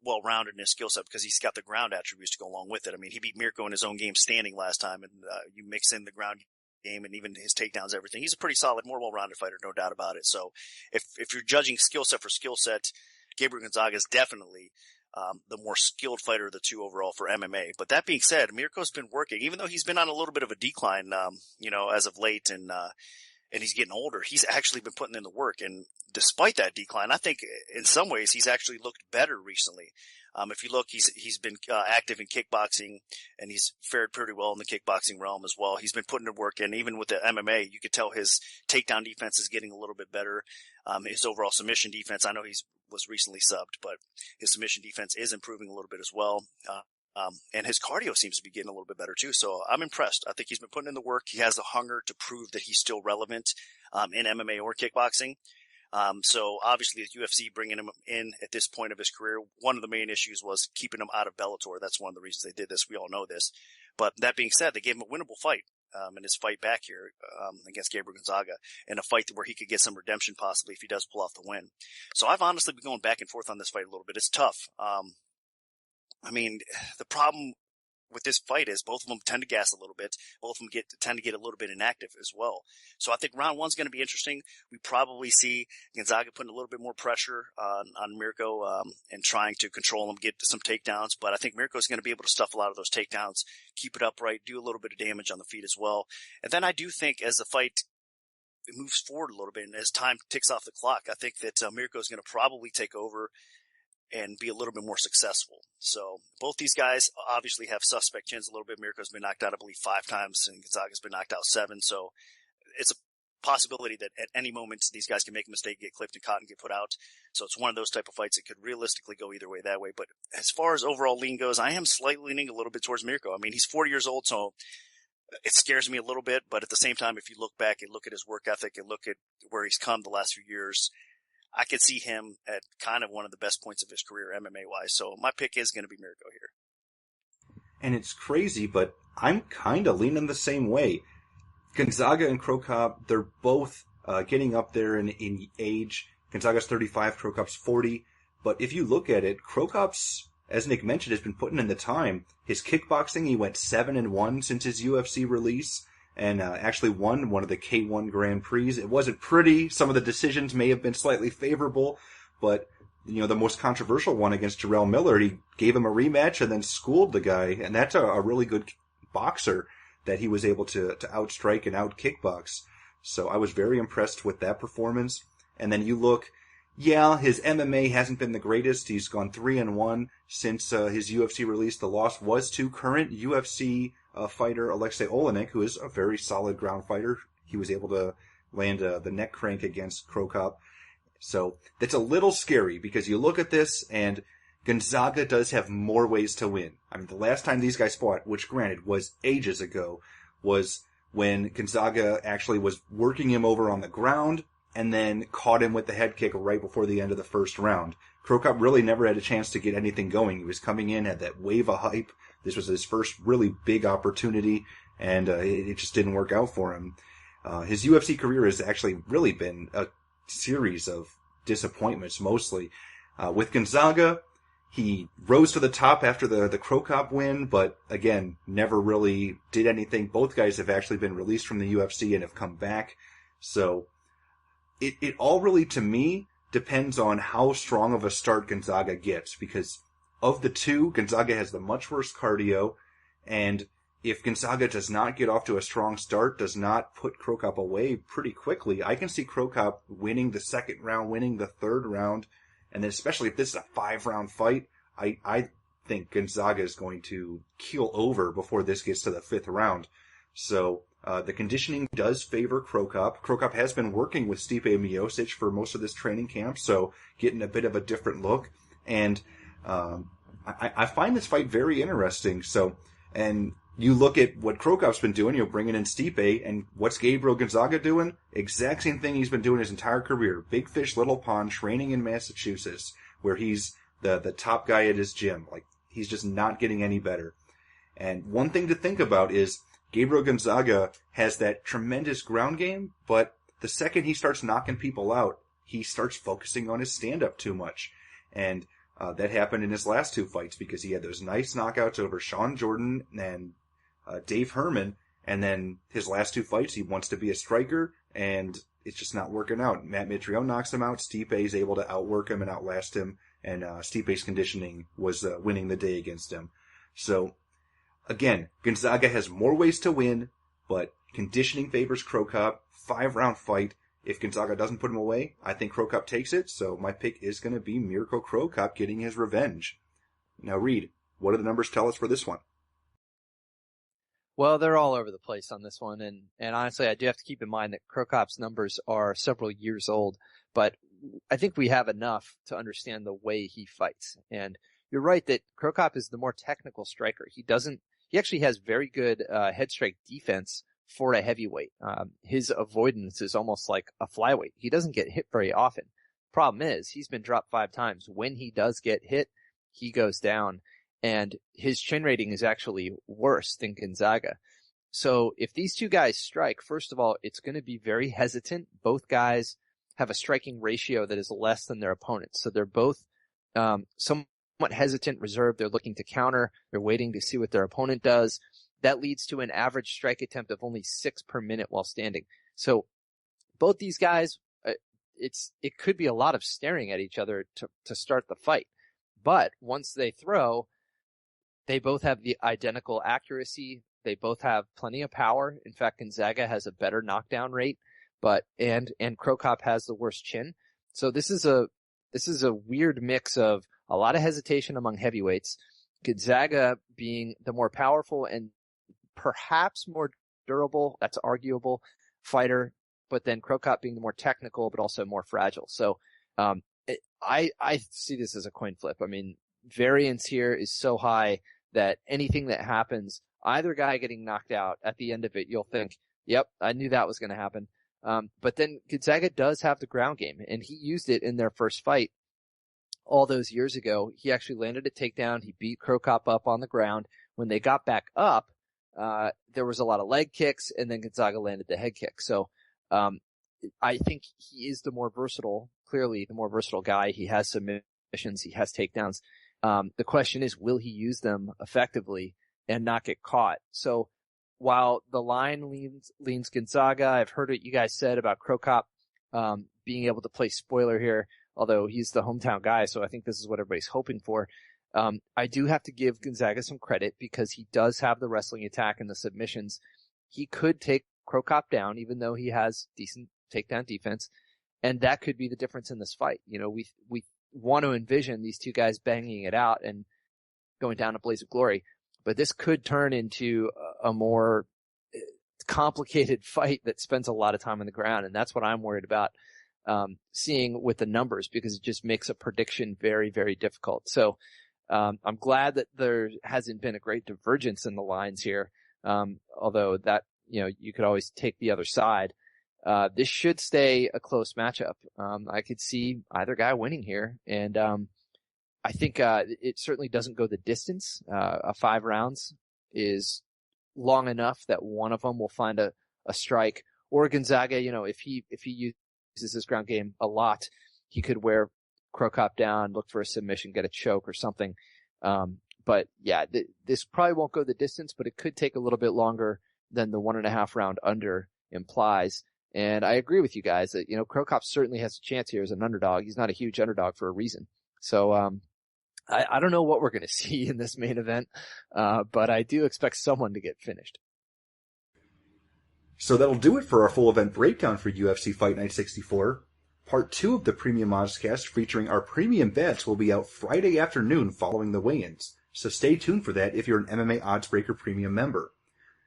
well-rounded in his skill set because he's got the ground attributes to go along with it. I mean, he beat Mirko in his own game standing last time, and you mix in the ground game and even his takedowns, everything. He's a pretty solid, more well-rounded fighter, no doubt about it. So if you're judging skill set for skill set, Gabriel Gonzaga is definitely the more skilled fighter of the 2 overall for MMA. But that being said, Mirko's been working, even though he's been on a little bit of a decline, as of late, and he's getting older. He's actually been putting in the work, and despite that decline, I think in some ways he's actually looked better recently. If you look, he's been active in kickboxing, and he's fared pretty well in the kickboxing realm as well. He's been putting in work, and even with the MMA, you could tell his takedown defense is getting a little bit better. His overall submission defense, I know was recently subbed, but his submission defense is improving a little bit as well. And his cardio seems to be getting a little bit better too. So I'm impressed. I think he's been putting in the work. He has the hunger to prove that he's still relevant, in MMA or kickboxing. So obviously the UFC bringing him in at this point of his career, one of the main issues was keeping him out of Bellator. That's one of the reasons they did this. We all know this. But that being said, they gave him a winnable fight, in his fight back here, against Gabriel Gonzaga, in a fight where he could get some redemption possibly if he does pull off the win. So I've honestly been going back and forth on this fight a little bit. It's tough. I mean, the problem with this fight is both of them tend to gas a little bit. Both of them tend to get a little bit inactive as well. So I think round one's going to be interesting. We probably see Gonzaga putting a little bit more pressure on Mirko, and trying to control him, get some takedowns. But I think Mirko's going to be able to stuff a lot of those takedowns, keep it upright, do a little bit of damage on the feet as well. And then I do think as the fight moves forward a little bit and as time ticks off the clock, I think that Mirko's going to probably take over and be a little bit more successful. So both these guys obviously have suspect chins a little bit. Mirko's been knocked out, I believe, 5 times, and Gonzaga's been knocked out 7. So it's a possibility that at any moment these guys can make a mistake, get clipped and caught and get put out. So it's one of those type of fights that could realistically go either way, that way. But as far as overall lean goes, I am slightly leaning a little bit towards Mirko. I mean, he's 40 years old, so it scares me a little bit. But at the same time, if you look back and look at his work ethic and look at where he's come the last few years, I could see him at kind of one of the best points of his career MMA-wise. So my pick is going to be Mirko here. And it's crazy, but I'm kind of leaning the same way. Gonzaga and Cro Cop, they're both getting up there in age. Gonzaga's 35, Cro Cop's 40. But if you look at it, Cro Cop's, as Nick mentioned, has been putting in the time. His kickboxing, he went 7-1 since his UFC release. And actually won one of the K1 Grand Prix. It wasn't pretty. Some of the decisions may have been slightly favorable, but the most controversial one against Jarrell Miller, he gave him a rematch and then schooled the guy, and that's a really good boxer that he was able to outstrike and out-kickbox. So I was very impressed with that performance. And then you look, his MMA hasn't been the greatest. He's gone 3-1 since his UFC release. The loss was to current UFC fighter Alexei Olenek, who is a very solid ground fighter. He was able to land the neck crank against Cro Cop. So that's a little scary because you look at this and Gonzaga does have more ways to win. I mean, the last time these guys fought, which granted was ages ago, was when Gonzaga actually was working him over on the ground and then caught him with the head kick right before the end of the first round. Cro Cop really never had a chance to get anything going. He was coming in, had that wave of hype. This was his first really big opportunity, and it just didn't work out for him. His UFC career has actually really been a series of disappointments, mostly. With Gonzaga, he rose to the top after the Cro Cop win, but again, never really did anything. Both guys have actually been released from the UFC and have come back. So it all really, to me, depends on how strong of a start Gonzaga gets, because of the two, Gonzaga has the much worse cardio, and if Gonzaga does not get off to a strong start, does not put Cro Cop away pretty quickly, I can see Cro Cop winning the second round, winning the third round, and then especially if this is a 5-round fight, I think Gonzaga is going to keel over before this gets to the 5th round. So the conditioning does favor Cro Cop. Cro Cop has been working with Stipe Miocic for most of this training camp, so getting a bit of a different look. And I find this fight very interesting. So, and you look at what Cro Cop's been doing, bringing in Stipe, and what's Gabriel Gonzaga doing? Exact same thing he's been doing his entire career. Big fish, little pond, training in Massachusetts, where he's the top guy at his gym. Like, he's just not getting any better. And one thing to think about is Gabriel Gonzaga has that tremendous ground game, but the second he starts knocking people out, he starts focusing on his stand-up too much. And that happened in his last 2 fights because he had those nice knockouts over Sean Jordan and Dave Herman, and then his last 2 fights he wants to be a striker, and it's just not working out. Matt Mitrione knocks him out, Stipe is able to outwork him and outlast him, and Stipe's conditioning was winning the day against him. So, again, Gonzaga has more ways to win, but conditioning favors Cro Cop. 5-round fight. If Gonzaga doesn't put him away, I think Cro Cop takes it, so my pick is going to be Mirko Cro Cop getting his revenge. Now, Reed, what do the numbers tell us for this one? Well, they're all over the place on this one, and honestly, I do have to keep in mind that Cro Cop's numbers are several years old, but I think we have enough to understand the way he fights. And you're right that Krokop is the more technical striker. He actually has very good head strike defense for a heavyweight. His avoidance is almost like a flyweight. He doesn't get hit very often. Problem is, he's been dropped 5 times. When he does get hit, he goes down, and his chin rating is actually worse than Gonzaga. So if these two guys strike, first of all, it's going to be very hesitant. Both guys have a striking ratio that is less than their opponents. So they're both somewhat hesitant, reserved. They're looking to counter. They're waiting to see what their opponent does. That leads to an average strike attempt of only 6 per minute while standing. So both these guys, it could be a lot of staring at each other to start the fight. But once they throw, they both have the identical accuracy. They both have plenty of power. In fact, Gonzaga has a better knockdown rate, and Krokop has the worst chin. So this is a weird mix of a lot of hesitation among heavyweights, Gonzaga being the more powerful and perhaps more durable, that's arguable, fighter, but then Krokop being the more technical but also more fragile. So I see this as a coin flip. I mean, variance here is so high that anything that happens, either guy getting knocked out, at the end of it, you'll think, yep, I knew that was going to happen. But then Gonzaga does have the ground game, and he used it in their first fight all those years ago. He actually landed a takedown. He beat Krokop up on the ground. When they got back up, there was a lot of leg kicks, and then Gonzaga landed the head kick. So I think he is clearly the more versatile guy. He has submissions. He has takedowns. The question is, will he use them effectively and not get caught? So while the line leans Gonzaga, I've heard what you guys said about Krokop being able to play spoiler here, although he's the hometown guy, so I think this is what everybody's hoping for. I do have to give Gonzaga some credit because he does have the wrestling attack and the submissions. He could take Krokop down, even though he has decent takedown defense, and that could be the difference in this fight. You know, we want to envision these two guys banging it out and going down a blaze of glory, but this could turn into a more complicated fight that spends a lot of time on the ground, and that's what I'm worried about seeing with the numbers, because it just makes a prediction very, very difficult. So I'm glad that there hasn't been a great divergence in the lines here, although that, you could always take the other side. This should stay a close matchup. I could see either guy winning here, and I think it certainly doesn't go the distance. 5 rounds is long enough that one of them will find a strike. Or Gonzaga, if he uses his ground game a lot, he could wear Krokop down, look for a submission, get a choke or something. But yeah, this probably won't go the distance, but it could take a little bit longer than the 1.5 round under implies. And I agree with you guys that, Krokop certainly has a chance here as an underdog. He's not a huge underdog for a reason. So, I don't know what we're going to see in this main event, but I do expect someone to get finished. So that'll do it for our full event breakdown for UFC Fight Night 64. Part 2 of the Premium Oddscast featuring our premium bets will be out Friday afternoon following the weigh-ins. So stay tuned for that if you're an MMA Oddsbreaker Premium member.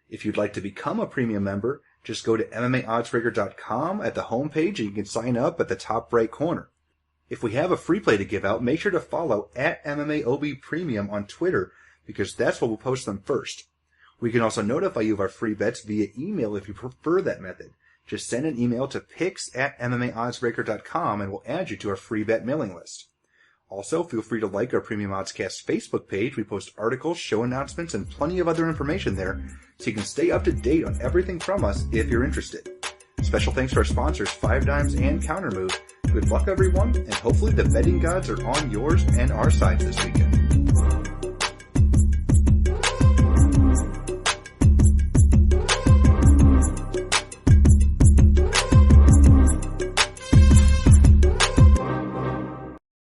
If you'd like to become a premium member, just go to MMAOddsbreaker.com at the homepage and you can sign up at the top right corner. If we have a free play to give out, make sure to follow at MMAOB Premium on Twitter, because that's where we'll post them first. We can also notify you of our free bets via email if you prefer that method. Just send an email to picks@MMAOddsbreaker.com and we'll add you to our free bet mailing list. Also, feel free to like our Premium Oddscast Facebook page. We post articles, show announcements, and plenty of other information there, so you can stay up to date on everything from us if you're interested. Special thanks to our sponsors, 5 Dimes and Countermove. Good luck, everyone, and hopefully the betting gods are on yours and our side this weekend.